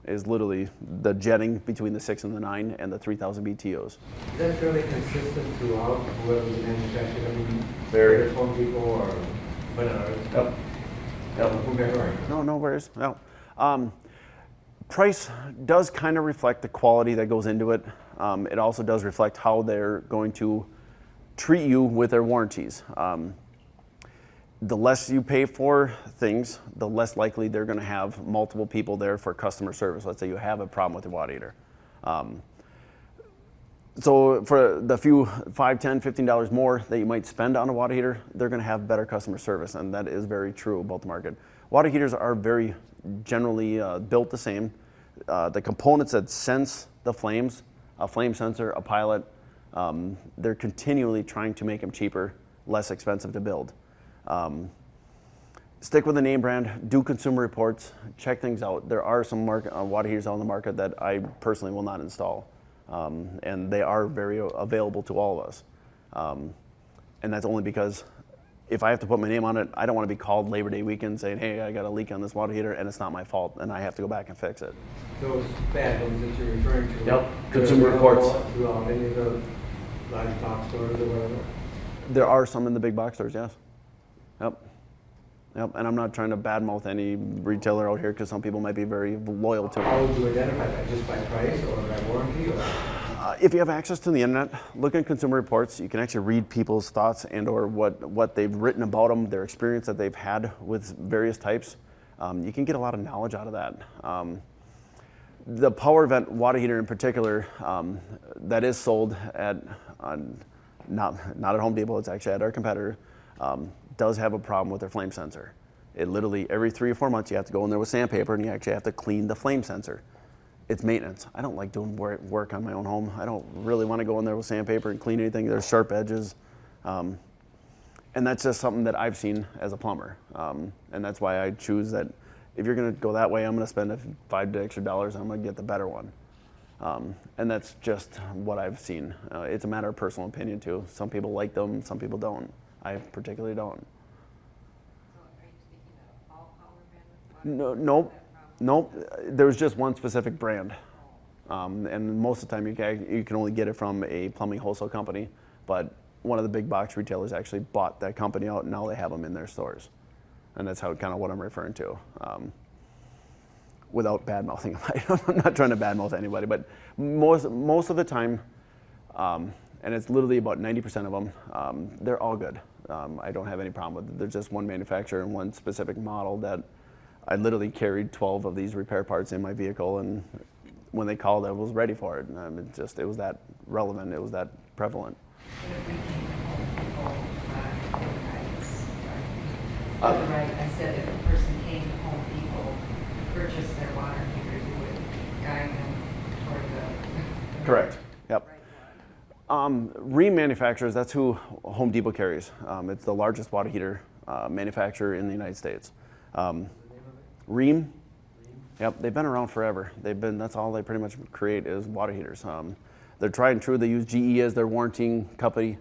is literally the jetting between the 6 and the 9 and the 3,000 BTUs. Is that fairly consistent throughout whoever's manufactured? I mean, Very. whether it's Home Depot or Yep. Yep. whomever. No worries. No. Price does kind of reflect the quality that goes into it. It also does reflect how they're going to treat you with their warranties. The less you pay for things, the less likely they're going to have multiple people there for customer service. Let's say you have a problem with your water heater. So for the few $5, $10, $15 more that you might spend on a water heater, they're going to have better customer service, and that is very true about the market. Water heaters are very generally built the same. The components that sense the flames, a flame sensor, a pilot, they're continually trying to make them cheaper, less expensive to build. Stick with the name brand, do consumer reports, check things out. There are some water heaters on the market that I personally will not install. And they are very available to all of us. And that's only because if I have to put my name on it, I don't want to be called Labor Day weekend saying, hey, I got a leak on this water heater and it's not my fault and I have to go back and fix it. Those bad ones that you're referring to. Yep, they're consumer reports. Throughout any of the large box stores or whatever. There are some in the big box stores, yes. Yep. And I'm not trying to badmouth any retailer out here because some people might be very loyal to it. How would you identify that? Just by price or by warranty? Or? If you have access to the internet, look at consumer reports. You can actually read people's thoughts and or what they've written about them, their experience that they've had with various types. You can get a lot of knowledge out of that. The power vent water heater in particular, that is sold at, not at Home Depot, it's actually at our competitor, does have a problem with their flame sensor. It literally, every 3 or 4 months, you have to go in there with sandpaper and you actually have to clean the flame sensor. It's maintenance. I don't like doing work on my own home. I don't really want to go in there with sandpaper and clean anything. There's sharp edges. And that's just something that I've seen as a plumber. And that's why I choose that if you're going to go that way, I'm going to spend $5 extra dollars and I'm going to get the better one. And that's just what I've seen. It's a matter of personal opinion too. Some people like them, some people don't. I particularly don't. So are you speaking of all power vendors? Nope. There's just one specific brand. And most of the time you can only get it from a plumbing wholesale company. But one of the big box retailers actually bought that company out and now they have them in their stores. And that's how kind of what I'm referring to. Without bad mouthing, I'm not trying to badmouth anybody, but most of the time, and it's literally about 90% of them, they're all good. I don't have any problem with it. There's just one manufacturer and one specific model that I literally carried 12 of these repair parts in my vehicle, and when they called, I was ready for it. It was that relevant, it was that prevalent. What if we came to Home Depot, I said if a person came to Home Depot to purchase their water heater, you would guide them toward the Correct. Yep. right one. Rheem manufacturers, that's who Home Depot carries. It's the largest water heater manufacturer in the United States. Rheem, yep, they've been around forever. That's all they pretty much create is water heaters. They're tried and true. They use GE as their warranting company.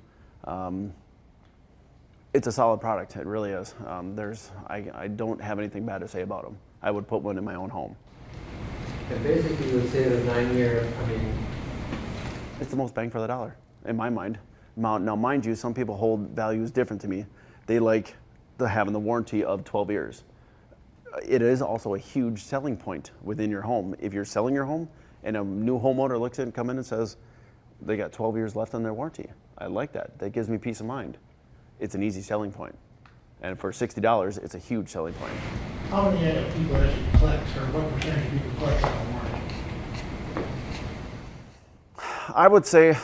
It's a solid product, it really is. I don't have anything bad to say about them. I would put one in my own home. And basically, you would say the 9-year, I mean, It's the most bang for the dollar, in my mind. Now, mind you, some people hold values different to me. They like having the warranty of 12 years. It is also a huge selling point within your home. If you're selling your home and a new homeowner looks in, come in and says, they got 12 years left on their warranty. I like that. That gives me peace of mind. It's an easy selling point. And for $60, it's a huge selling point. How many people actually collect, or what percentage of people collect on a warranty? I would say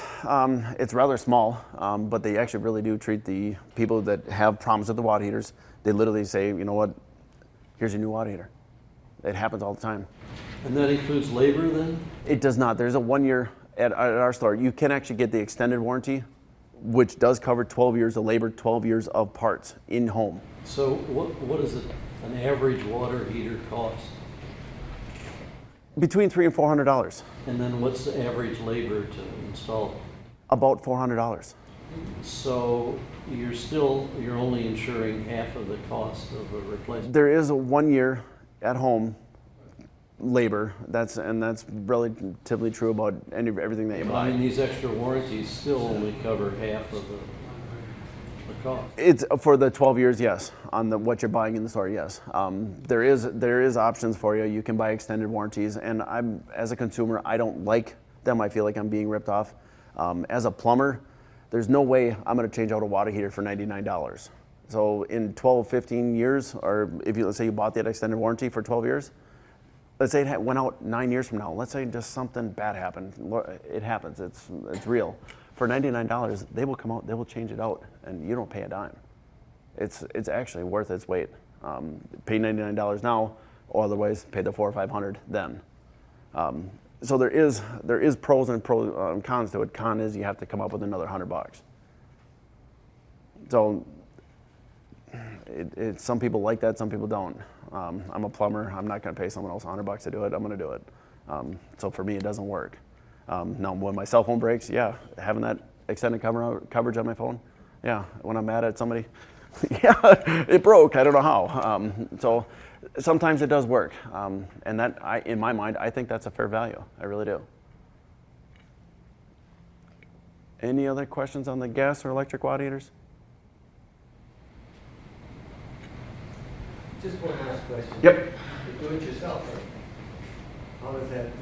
it's rather small, but they actually really do treat the people that have problems with the water heaters. They literally say, you know what, here's your new water heater. It happens all the time. And that includes labor then? It does not. There's a 1 year at our store. You can actually get the extended warranty, which does cover 12 years of labor, 12 years of parts in home. So what is an average water heater cost? Between $300 and $400. And then what's the average labor to install? About $400. So you're only insuring half of the cost of a replacement. There is a 1 year at home labor. That's relatively true about everything that you I mean, buy. these extra warranties still only cover half of the cost. It's for the 12 years, yes. On what you're buying in the store, yes. There is options for you. You can buy extended warranties, and as a consumer, I don't like them. I feel like I'm being ripped off. As a plumber, there's no way I'm going to change out a water heater for $99. So in 12, 15 years, or let's say you bought that extended warranty for 12 years, let's say it went out 9 years from now. Let's say just something bad happened. It happens. It's real. For $99, they will come out. They will change it out, and you don't pay a dime. It's actually worth its weight. Pay $99 now, or otherwise pay the $400 or $500 then. So there is pros and cons to it. Con is you have to come up with another $100. So some people like that, some people don't. I'm a plumber. I'm not going to pay someone else $100 to do it. I'm going to do it. So for me, it doesn't work. Now, when my cell phone breaks, yeah, having that extended coverage on my phone, yeah, when I'm mad at somebody, yeah, it broke. I don't know how. So sometimes it does work, and that, in my mind, I think that's a fair value. I really do. Any other questions on the gas or electric water heaters? just one last question. Yep. You do it yourself, right? How is that in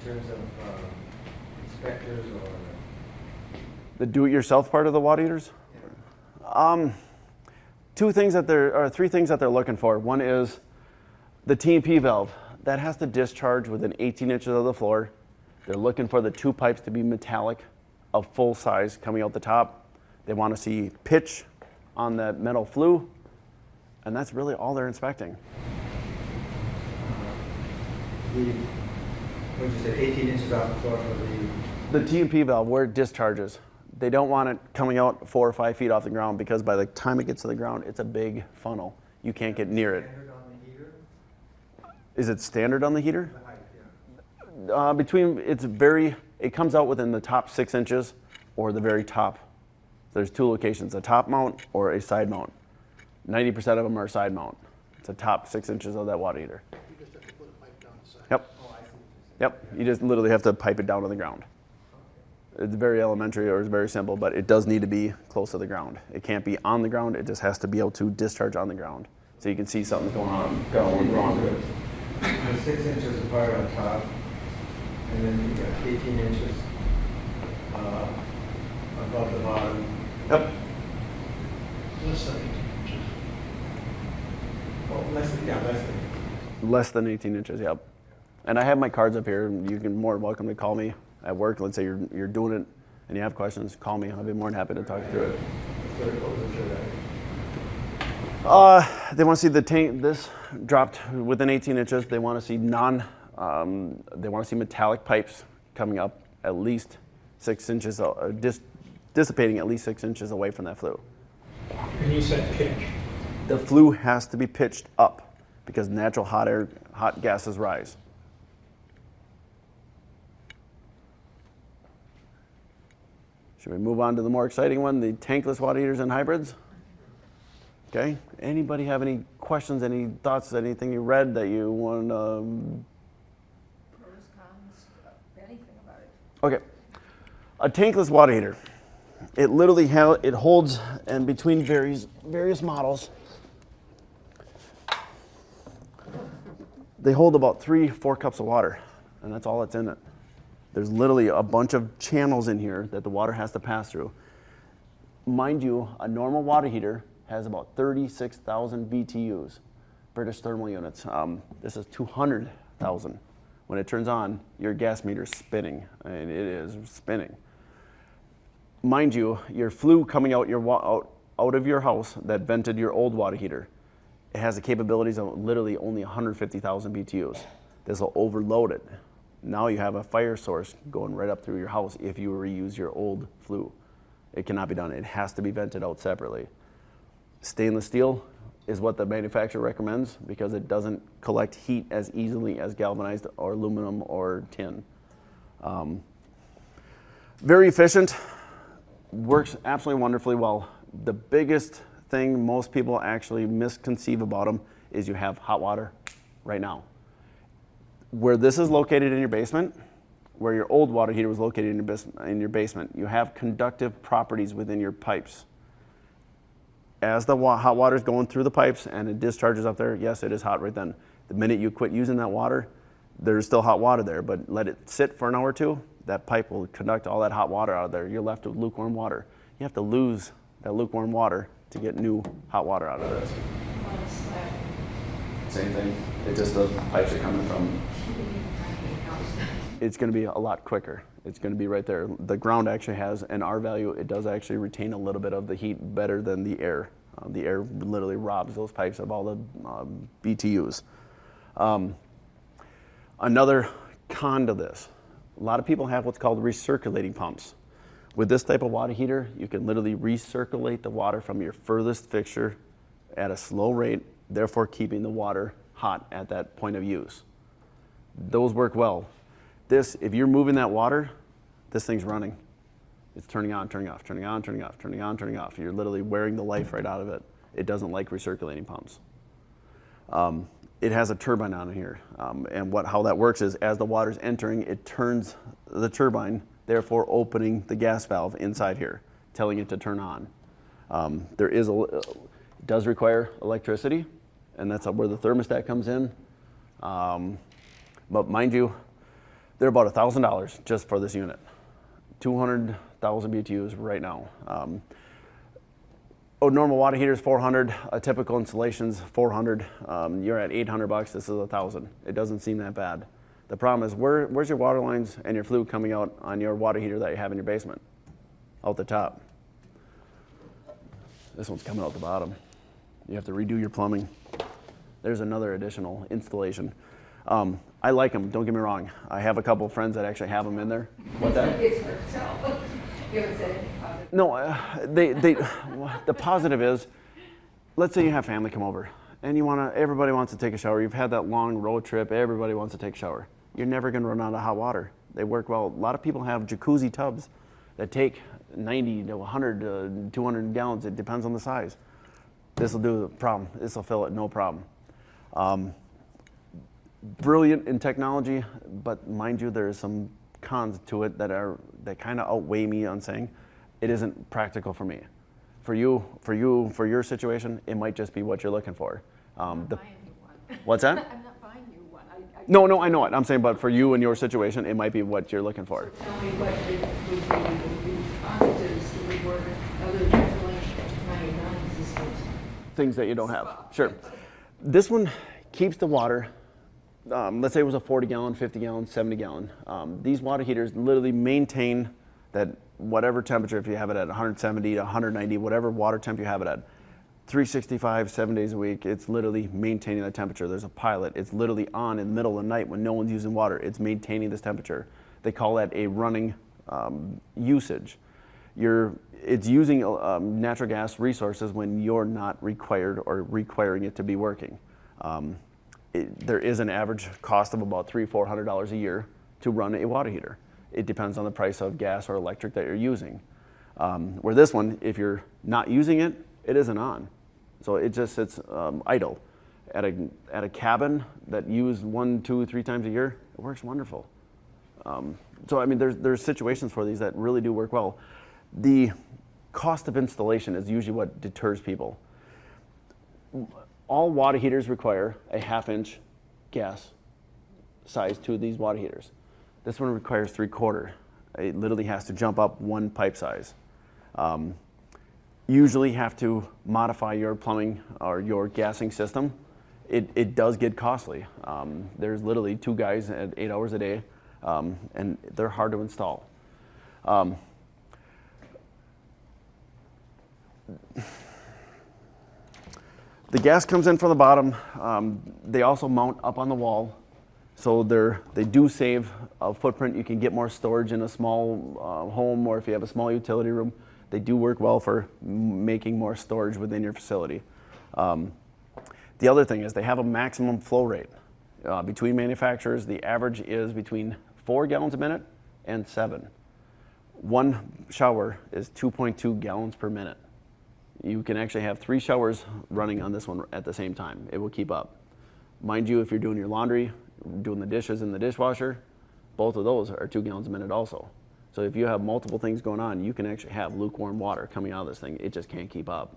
terms of inspectors or? The do-it-yourself part of the water heaters? Yeah. Three things that they're looking for. One is the T&P valve. That has to discharge within 18 inches of the floor. They're looking for the two pipes to be metallic, of full size coming out the top. They want to see pitch on that metal flue, and that's really all they're inspecting. What you said, 18 inches off the floor for the. The T&P valve, where it discharges, they don't want it coming out 4 or 5 feet off the ground, because by the time it gets to the ground, it's a big funnel. You can't get near it. Standard on the heater? Is it standard on the heater? The height, yeah. It comes out within the top 6 inches or the very top. There's two locations, a top mount or a side mount. 90% of them are side mount. It's the top 6 inches of that water heater. You just have to put a pipe down the side. Yep. Oh, I see what you're saying. Yep. You just literally have to pipe it down to the ground. It's very elementary, or it's very simple, but it does need to be close to the ground. It can't be on the ground. It just has to be able to discharge on the ground. So you can see something's going on, going wrong with it. The 6 inches apart on top, and then you got 18 inches above the bottom. Yep. Less than 18 inches. Oh, less than. Less than 18 inches, yep. And I have my cards up here. You can more than welcome to call me at work. Let's say you're doing it and you have questions, call me. I'll be more than happy to talk you through it. They want to see the tank, this dropped within 18 inches. They want to see metallic pipes coming up at least 6 inches, dissipating at least 6 inches away from that flue. And you said pitch. The flue has to be pitched up because natural hot gases rise. Should we move on to the more exciting one, the tankless water heaters and hybrids? Okay. Anybody have any questions, any thoughts, anything you read that you want to Okay, a tankless water heater. It literally it holds, and between various models, they hold about 3-4 cups of water, and that's all that's in it. There's literally a bunch of channels in here that the water has to pass through. Mind you, a normal water heater has about 36,000 BTUs, British thermal units. This is 200,000. When it turns on, your gas meter's spinning, and it is spinning. Mind you, your flue coming out of your house that vented your old water heater, it has the capabilities of literally only 150,000 BTUs. This will overload it. Now you have a fire source going right up through your house if you reuse your old flue. It cannot be done. It has to be vented out separately. Stainless steel is what the manufacturer recommends because it doesn't collect heat as easily as galvanized or aluminum or tin. Very efficient, works absolutely wonderfully well. The biggest thing most people actually misconceive about them is you have hot water right now. Where this is located in your basement, where your old water heater was located in your basement, you have conductive properties within your pipes. As the hot water is going through the pipes and it discharges up there, yes, it is hot right then. The minute you quit using that water, there's still hot water there, but let it sit for an hour or two, that pipe will conduct all that hot water out of there. You're left with lukewarm water. You have to lose that lukewarm water to get new hot water out of this. Same thing. It's just the pipes are coming from. It's going to be a lot quicker. It's going to be right there. The ground actually has an R value. It does actually retain a little bit of the heat better than the air. The air literally robs those pipes of all the BTUs. Another con to this, a lot of people have what's called recirculating pumps. With this type of water heater, you can literally recirculate the water from your furthest fixture at a slow rate, therefore keeping the water hot at that point of use. Those work well. This, if you're moving that water, this thing's running. It's turning on, turning off, turning on, turning off, turning on, turning off. You're literally wearing the life right out of it. It doesn't like recirculating pumps. It has a turbine on here, and how that works is as the water's entering, it turns the turbine, therefore opening the gas valve inside here, telling it to turn on. It does require electricity, and that's where the thermostat comes in. But mind you, they're about $1,000 just for this unit. 200,000 BTUs right now. A normal water heater is $400. A typical installation's $400. You're at $800. This is $1,000. It doesn't seem that bad. The problem is where's your water lines and your flue coming out on your water heater that you have in your basement? Out the top. This one's coming out the bottom. You have to redo your plumbing. There's another additional installation. I like them, don't get me wrong. I have a couple of friends that actually have them in there. What's that? It's hard to tell. You haven't said anything about it. No, the positive is, let's say you have family come over and everybody wants to take a shower. You've had that long road trip, everybody wants to take a shower. You're never gonna run out of hot water. They work well. A lot of people have jacuzzi tubs that take 90 to 100 to 200 gallons. It depends on the size. This will do the problem. This will fill it, no problem. Brilliant in technology, but mind you, there is some cons to it that kind of outweigh me on saying it isn't practical for me. For your situation, it might just be what you're looking for. I'm not buying you one. What's that? I'm not buying you one. No, I know it. I'm saying, but for you and your situation, it might be what you're looking for. Tell me what would be positives that would work other than my non-existent. Things that you don't have. Sure. This one keeps the water. Let's say it was a 40 gallon, 50 gallon, 70 gallon. These water heaters literally maintain that whatever temperature, if you have it at 170 to 190, whatever water temp you have it at, 365, 7 days a week, it's literally maintaining that temperature. There's a pilot. It's literally on in the middle of the night when no one's using water. It's maintaining this temperature. They call that a running usage. It's using natural gas resources when you're not required or requiring it to be working. There is an average cost of about $300-400 a year to run a water heater. It depends on the price of gas or electric that you're using. Where this one, if you're not using it, it isn't on. So it just sits idle. At a cabin that used 1, 2, 3 times a year, it works wonderful. So I mean, there's situations for these that really do work well. The cost of installation is usually what deters people. All water heaters require a 1/2-inch gas size to these water heaters. This one requires 3/4. It literally has to jump up one pipe size. Usually have to modify your plumbing or your gassing system. It does get costly. There's literally 2 guys at 8 hours a day, and they're hard to install. The gas comes in from the bottom. They also mount up on the wall, so they do save a footprint. You can get more storage in a small home, or if you have a small utility room, they do work well for making more storage within your facility. The other thing is they have a maximum flow rate. Between manufacturers, the average is between 4 gallons a minute and 7. One shower is 2.2 gallons per minute. You can actually have 3 showers running on this one at the same time. It will keep up. Mind you, if you're doing your laundry, doing the dishes in the dishwasher, both of those are 2 gallons a minute also. So if you have multiple things going on, you can actually have lukewarm water coming out of this thing. It just can't keep up.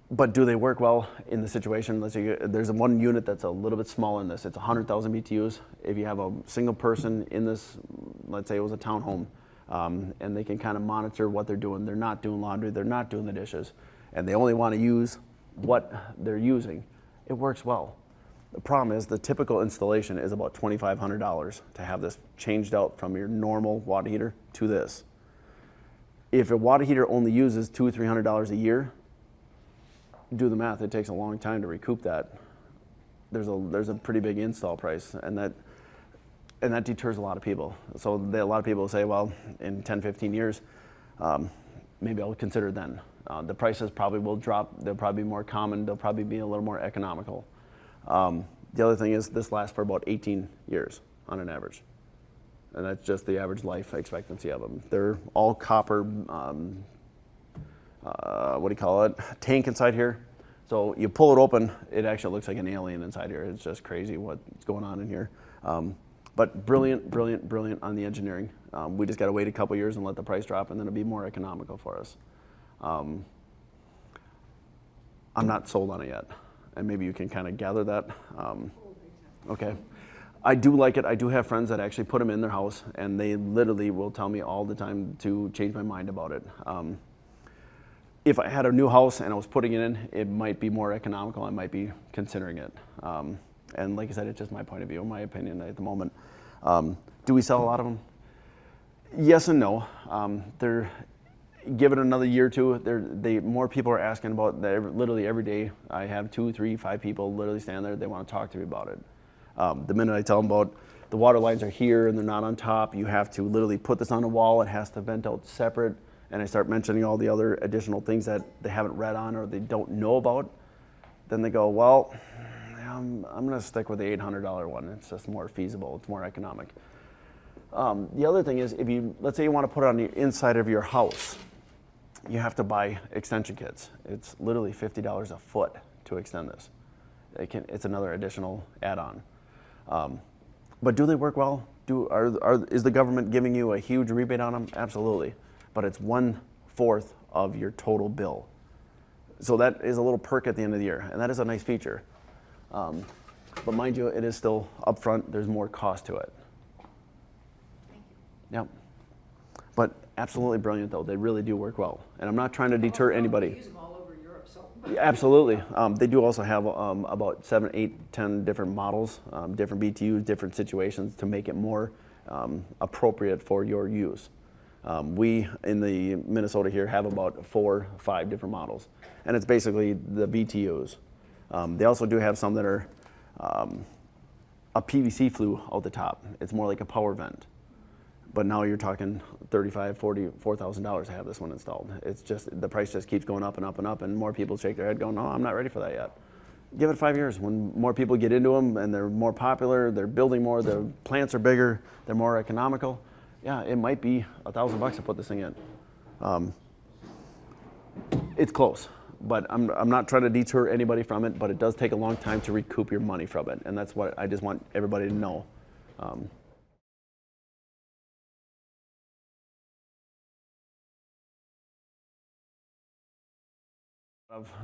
But do they work well in the situation? Let's say there's one unit that's a little bit smaller than this. It's 100,000 BTUs. If you have a single person in this, let's say it was a townhome, and they can kind of monitor what they're doing. They're not doing laundry, they're not doing the dishes, and they only want to use what they're using. It works well. The problem is the typical installation is about $2,500 to have this changed out from your normal water heater to this. If a water heater only uses $200 or $300 a year, do the math, it takes a long time to recoup that. There's a pretty big install price, and that deters a lot of people. So a lot of people say, well, in 10, 15 years, maybe I'll consider it then. The prices probably will drop. They'll probably be more common. They'll probably be a little more economical. The other thing is this lasts for about 18 years on an average. And that's just the average life expectancy of them. They're all copper, tank inside here. So you pull it open, it actually looks like an alien inside here. It's just crazy what's going on in here. But brilliant, brilliant, brilliant on the engineering. We just got to wait a couple years and let the price drop, and then it'll be more economical for us. I'm not sold on it yet, and maybe you can kind of gather that. Okay. I do like it. I do have friends that actually put them in their house, and they literally will tell me all the time to change my mind about it. If I had a new house and I was putting it in, it might be more economical. I might be considering it. And like I said, it's just my point of view, my opinion at the moment. Do we sell a lot of them? Yes and no. Give it another year or two. More people are asking about that. Literally every day, I have 2, 3, 5 people literally stand there. They want to talk to me about it. The minute I tell them about the water lines are here and they're not on top, you have to literally put this on a wall. It has to vent out separate. And I start mentioning all the other additional things that they haven't read on or they don't know about. Then they go, well, I'm going to stick with the $800 one. It's just more feasible. It's more economic. The other thing is, let's say you want to put it on the inside of your house, you have to buy extension kits. It's literally $50 a foot to extend this. It's another additional add-on. But do they work well? Is the government giving you a huge rebate on them? Absolutely. But it's 1/4 of your total bill. So that is a little perk at the end of the year, and that is a nice feature. But mind you, it is still upfront. There's more cost to it. Thank you. Yep. But absolutely brilliant, though. They really do work well. And I'm not trying to deter anybody. We use them all over Europe, so. Yeah, absolutely. They do also have about 7, 8, 10 different models, different BTUs, different situations to make it more appropriate for your use. We, in the Minnesota here, have about 4, 5 different models. And it's basically the BTUs. They also do have some that are a PVC flue out the top. It's more like a power vent. But now you're talking $35,000, $40,000, $4,000 to have this one installed. It's just, the price just keeps going up and up and up, and more people shake their head going, no, I'm not ready for that yet. Give it 5 years. When more people get into them and they're more popular, they're building more, the plants are bigger, they're more economical, yeah, it might be $1,000 to put this thing in. It's close, but I'm not trying to deter anybody from it, but it does take a long time to recoup your money from it, and that's what I just want everybody to know.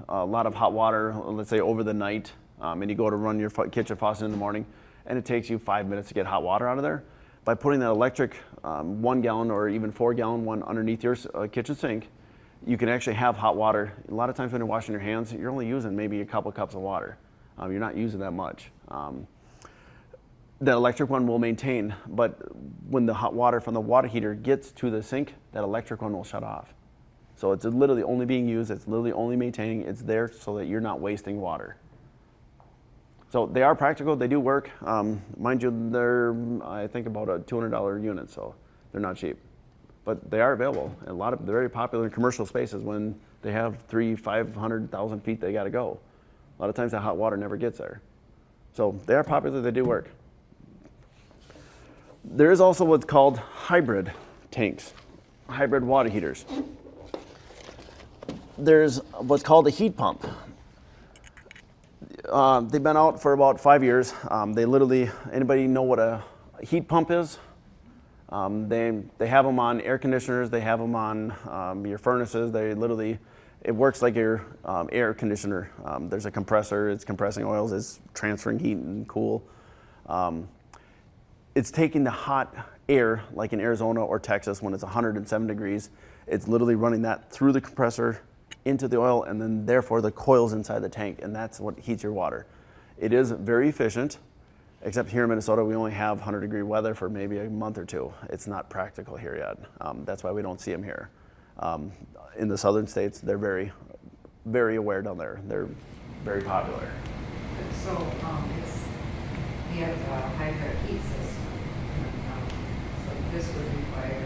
A lot of hot water, let's say over the night, and you go to run your kitchen faucet in the morning, and it takes you 5 minutes to get hot water out of there. By putting that electric 1 gallon or even 4 gallon one underneath your kitchen sink, you can actually have hot water. A lot of times when you're washing your hands, you're only using maybe a couple cups of water. You're not using that much. The electric one will maintain, but when the hot water from the water heater gets to the sink, that electric one will shut off. So it's literally only being used, it's literally only maintaining, it's there so that you're not wasting water. So they are practical, they do work. Mind you, they're, I think, about a $200 unit, so they're not cheap. But they are available. And they're very popular in commercial spaces when they have 500,000 feet they gotta go. A lot of times that hot water never gets there. So they are popular, they do work. There is also what's called hybrid tanks, hybrid water heaters. There's what's called a heat pump. They've been out for about 5 years. They literally, anybody know what a heat pump is? They have them on air conditioners, they have them on your furnaces. They literally, it works like your air conditioner. There's a compressor, it's compressing oils, it's transferring heat and cool. It's taking the hot air, like in Arizona or Texas when it's 107 degrees, it's literally running that through the compressor into the oil, and then therefore the coils inside the tank, and that's what heats your water. It is very efficient, except here in Minnesota we only have 100-degree weather for maybe a month or two. It's not practical here yet. That's why we don't see them here. In the southern states, they're very, very aware down there. They're very popular. So we have a hybrid heat system. So this would require, I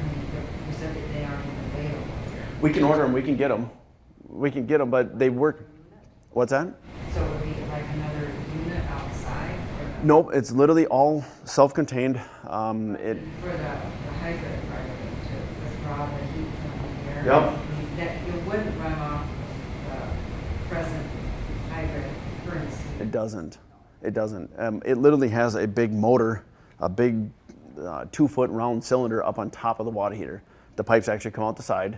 mean, you said that they aren't even available here. We can order them, we can get them. We can get them, but they work. What's that? So it would be like another unit outside? Nope, it's literally all self-contained. For the hybrid part of it, to withdraw the heat from the air? Yep. That you wouldn't run off the present hybrid, for instance? It doesn't. It doesn't. It literally has a big motor, a big 2-foot round cylinder up on top of the water heater. The pipes actually come out the side.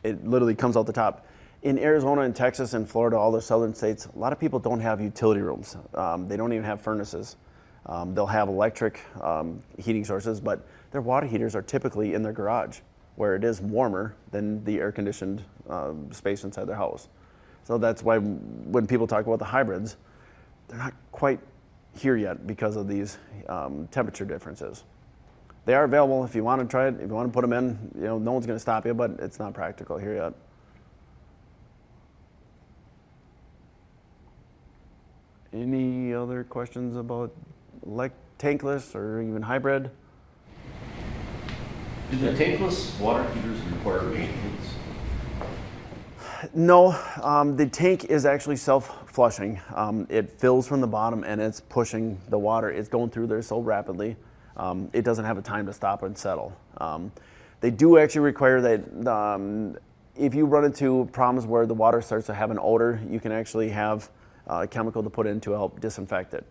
It literally comes out the top. In Arizona and Texas and Florida, all the southern states, a lot of people don't have utility rooms. They don't even have furnaces. They'll have electric heating sources, but their water heaters are typically in their garage, where it is warmer than the air-conditioned space inside their house. So that's why when people talk about the hybrids, they're not quite here yet because of these temperature differences. They are available if you want to try it. If you want to put them in, no one's going to stop you, but it's not practical here yet. Any other questions about tankless or even hybrid? Do the tankless water heaters require maintenance? No, the tank is actually self-flushing. It fills from the bottom and it's pushing the water. It's going through there so rapidly. It doesn't have a time to stop and settle. They do actually require that if you run into problems where the water starts to have an odor, you can actually have a chemical to put in to help disinfect it.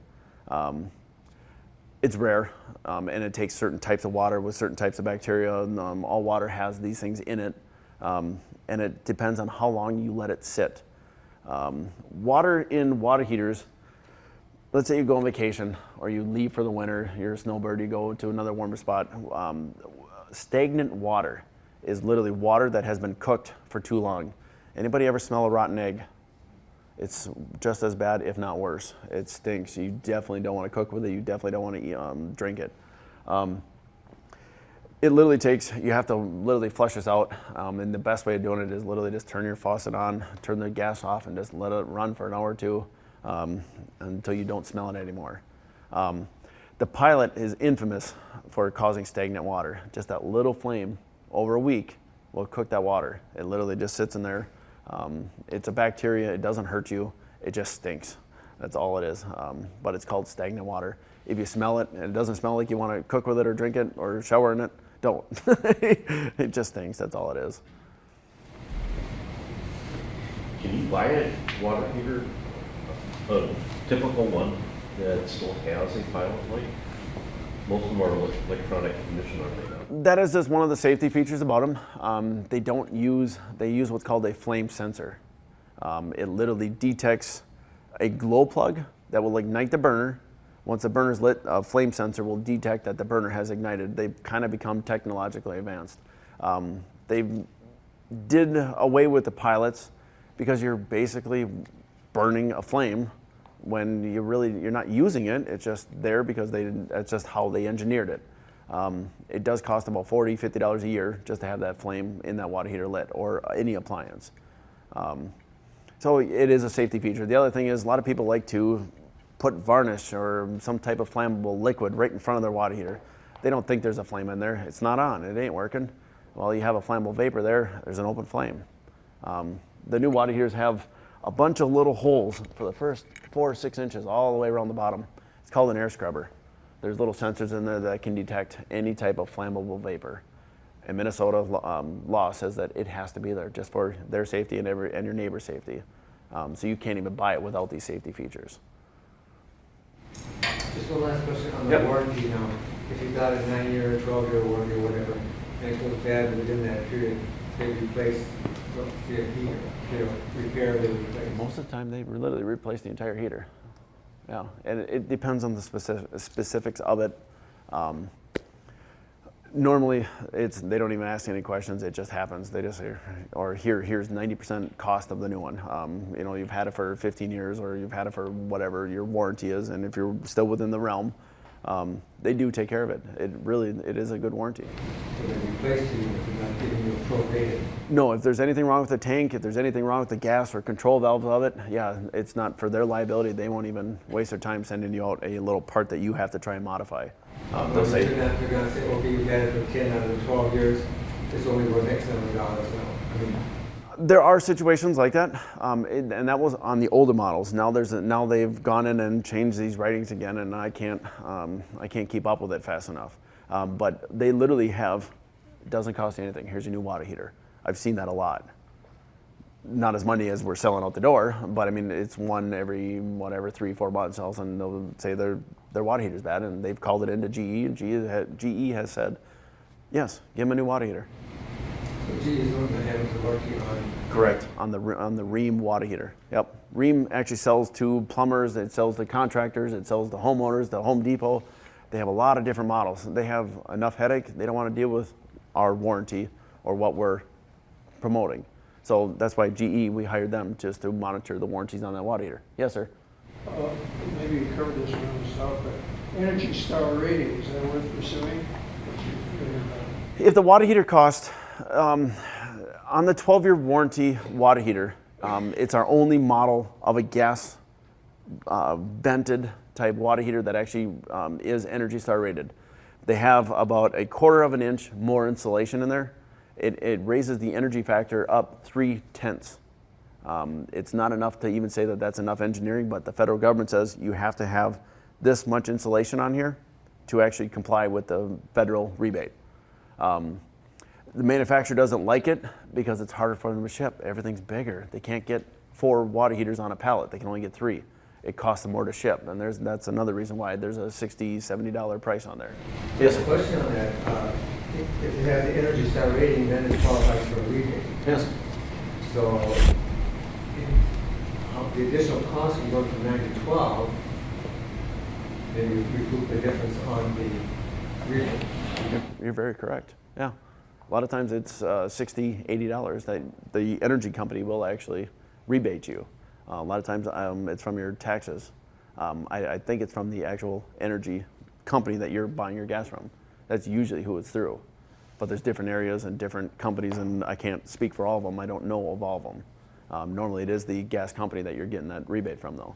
It's rare, and it takes certain types of water with certain types of bacteria. And, all water has these things in it, and it depends on how long you let it sit. Water in water heaters, let's say you go on vacation or you leave for the winter, you're a snowbird, you go to another warmer spot. Stagnant water is literally water that has been cooked for too long. Anybody ever smell a rotten egg? It's just as bad, if not worse. It stinks. You definitely don't want to cook with it. You definitely don't want to drink it. It literally takes, you have to literally flush this out. And the best way of doing it is literally just turn your faucet on, turn the gas off, and just let it run for an hour or two until you don't smell it anymore. The Pilot is infamous for causing stagnant water. Just that little flame over a week will cook that water. It literally just sits in there. It's a bacteria, it doesn't hurt you, it just stinks. That's all it is, but it's called stagnant water. If you smell it and it doesn't smell like you want to cook with it or drink it or shower in it, don't. It just stinks, that's all it is. Can you buy a water heater, a typical one that still has a pilot light? Most of them are electronic ignition, aren't they now? That is just one of the safety features about them. They use what's called a flame sensor. It literally detects a glow plug that will ignite the burner. Once the burner's lit, a flame sensor will detect that the burner has ignited. They've kind of become technologically advanced. They did away with the pilots because you're basically burning a flame when you're not using it. It's just there because that's just how they engineered it. It does cost about $40, $50 a year just to have that flame in that water heater lit, or any appliance. So it is a safety feature. The other thing is, a lot of people like to put varnish or some type of flammable liquid right in front of their water heater. They don't think there's a flame in there. It's not on. It ain't working. Well, you have a flammable vapor there. There's an open flame. The new water heaters have a bunch of little holes for the first 4 or 6 inches all the way around the bottom. It's called an air scrubber. There's little sensors in there that can detect any type of flammable vapor. And Minnesota law says that it has to be there just for their safety and your neighbor's safety. So you can't even buy it without these safety features. Just one last question on the Yep. warranty now. If you got a 9-year or 12-year warranty or whatever, and it goes bad within that period, they replace the heater, repair the replace. Most of the time, they literally replace the entire heater. Yeah, and it depends on the specifics of it. Normally, they don't even ask any questions. It just happens. They just say, or here's 90% cost of the new one. You've had it for 15 years, or you've had it for whatever your warranty is, and if you're still within the realm, they do take care of it. It is a good warranty. So they replace you if they're not giving you a prorated. No, if there's anything wrong with the tank, if there's anything wrong with the gas or control valves of it, yeah, it's not for their liability. They won't even waste their time sending you out a little part that you have to try and modify. They'll say, They're going to say, okay, you've had it for 10 out of the 12 years, it's only worth X number of dollars now. I mean, there are situations like that, and that was on the older models. Now they've gone in and changed these writings again, and I can't keep up with it fast enough. But they literally have, it doesn't cost you anything. Here's your new water heater. I've seen that a lot. Not as many as we're selling out the door, but I mean, it's one every 3-4 months. All of a sudden they'll say their water heater's bad, and they've called it into GE, and GE has said, yes, give them a new water heater. so GE is the one that handles the warranty on. Correct, on the Rheem water heater. Yep, Rheem actually sells to plumbers, it sells to contractors, it sells to homeowners, to Home Depot. They have a lot of different models. They have enough headache. They don't want to deal with our warranty or what we're promoting. So that's why GE, we hired them just to monitor the warranties on that water heater. Yes, sir. Maybe you covered this around the south, but Energy Star rating, is that worth pursuing? If the water heater cost, on the 12-year warranty water heater, it's our only model of a gas vented type water heater that actually is Energy Star rated. They have about 1/4 of an inch more insulation in there. It raises the energy factor up 3/10. It's not enough to even say that that's enough engineering, but the federal government says you have to have this much insulation on here to actually comply with the federal rebate. The manufacturer doesn't like it because it's harder for them to ship. Everything's bigger. They can't get 4 water heaters on a pallet. They can only get 3. It costs them more to ship, and that's another reason why there's a $60, $70 price on there. Yes. A question on that. If you have the Energy Star rating, then it qualifies for a rebate. Yes. So the additional cost can go from 9 to 12, then you recoup the difference on the rebate. You're very correct. Yeah. A lot of times it's $60, $80 that the energy company will actually rebate you. A lot of times it's from your taxes. I think it's from the actual energy company that you're buying your gas from. That's usually who it's through. But there's different areas and different companies, and I can't speak for all of them. I don't know of all of them. Normally it is the gas company that you're getting that rebate from, though.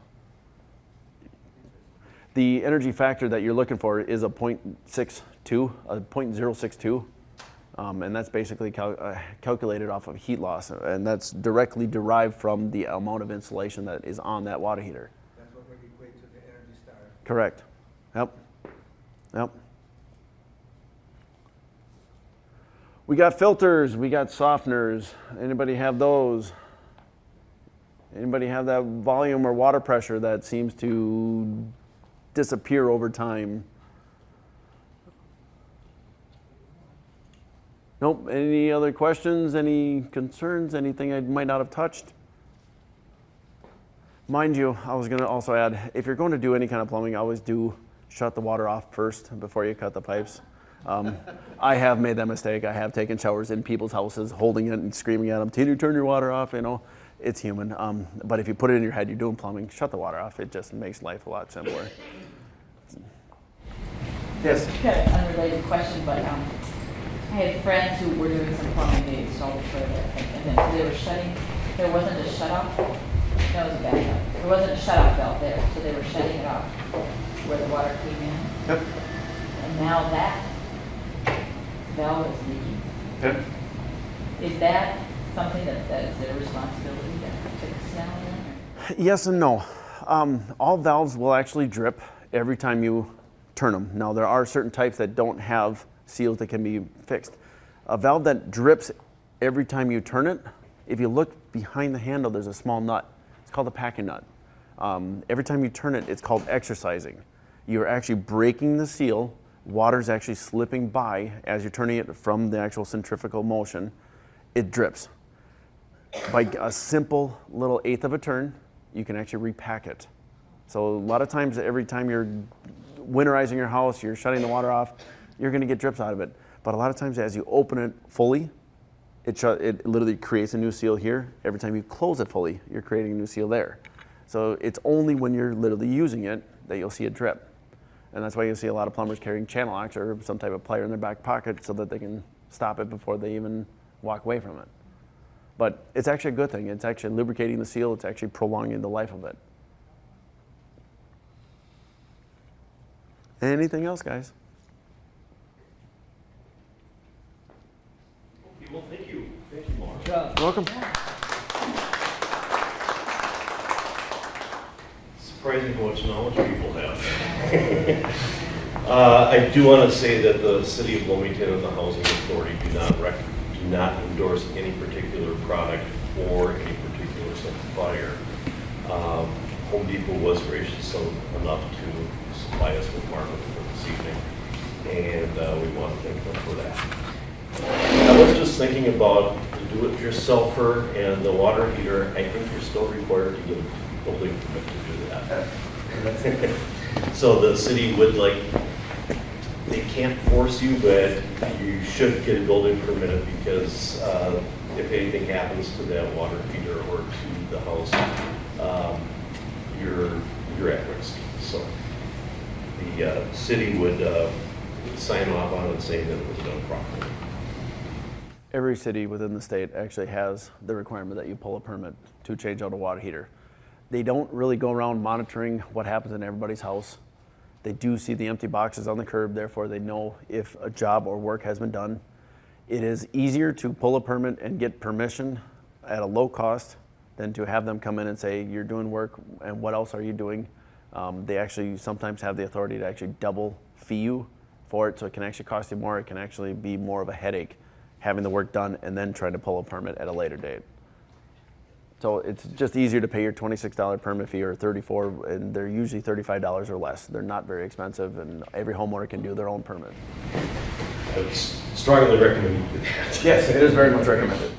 The energy factor that you're looking for is a 0.62, a 0.062. And that's basically calculated off of heat loss, and that's directly derived from the amount of insulation that is on that water heater. That's what would equate to the Energy Star. Correct. Yep. Yep. We got filters, we got softeners. Anybody have those? Anybody have that volume or water pressure that seems to disappear over time? Nope. Any other questions, any concerns, anything I might not have touched? Mind you, I was gonna also add, if you're going to do any kind of plumbing, always do shut the water off first before you cut the pipes. I have made that mistake. I have taken showers in people's houses, holding it and screaming at them, "Tina, turn your water off," you know. It's human. But if you put it in your head, you're doing plumbing, shut the water off. It just makes life a lot simpler. Yes? Kind of unrelated question, but I had friends who were doing some plumbing, they installed a toilet, and then so they were shutting, there wasn't a shut-off, that was a backup. There wasn't a shut-off valve there, so they were shutting it off where the water came in. Yep. And now that valve is leaking. Yep. Is that something that is their responsibility to fix now then? Yes and no. All valves will actually drip every time you turn them. Now, there are certain types that don't have seals that can be fixed. A valve that drips every time you turn it, if you look behind the handle, there's a small nut. It's called a packing nut. Every time you turn it, it's called exercising. You're actually breaking the seal. Water's actually slipping by as you're turning it from the actual centrifugal motion. It drips. By a simple little eighth of a turn, you can actually repack it. So a lot of times, every time you're winterizing your house, you're shutting the water off, you're going to get drips out of it. But a lot of times, as you open it fully, it literally creates a new seal here. Every time you close it fully, you're creating a new seal there. So it's only when you're literally using it that you'll see a drip. And that's why you see a lot of plumbers carrying channel locks or some type of plier in their back pocket so that they can stop it before they even walk away from it. But it's actually a good thing. It's actually lubricating the seal. It's actually prolonging the life of it. Anything else, guys? Okay, well, thank you. Thank you, Mark. Welcome. Surprising how much knowledge people have. I do want to say that the City of Bloomington and the Housing Authority do not endorse any particular product or any particular supplier. Home Depot was gracious enough to supply us with market for this evening, and we want to thank them for that. I was just thinking about the do-it-yourselfer and the water heater. I think you're still required to get a building permit to do that. So the city would they can't force you, but you should get a building permit because if anything happens to that water heater or to the house, you're at risk. So the city would sign off on it saying that it was done properly. Every city within the state actually has the requirement that you pull a permit to change out a water heater. They don't really go around monitoring what happens in everybody's house. They do see the empty boxes on the curb, therefore they know if a job or work has been done. It is easier to pull a permit and get permission at a low cost than to have them come in and say, you're doing work and what else are you doing? They actually sometimes have the authority to actually double fee you for it, so it can actually cost you more. It can actually be more of a headache having the work done and then trying to pull a permit at a later date. So it's just easier to pay your $26 permit fee or $34, and they're usually $35 or less. They're not very expensive, and every homeowner can do their own permit. I would strongly recommend you do that. Yes, it is very much recommended.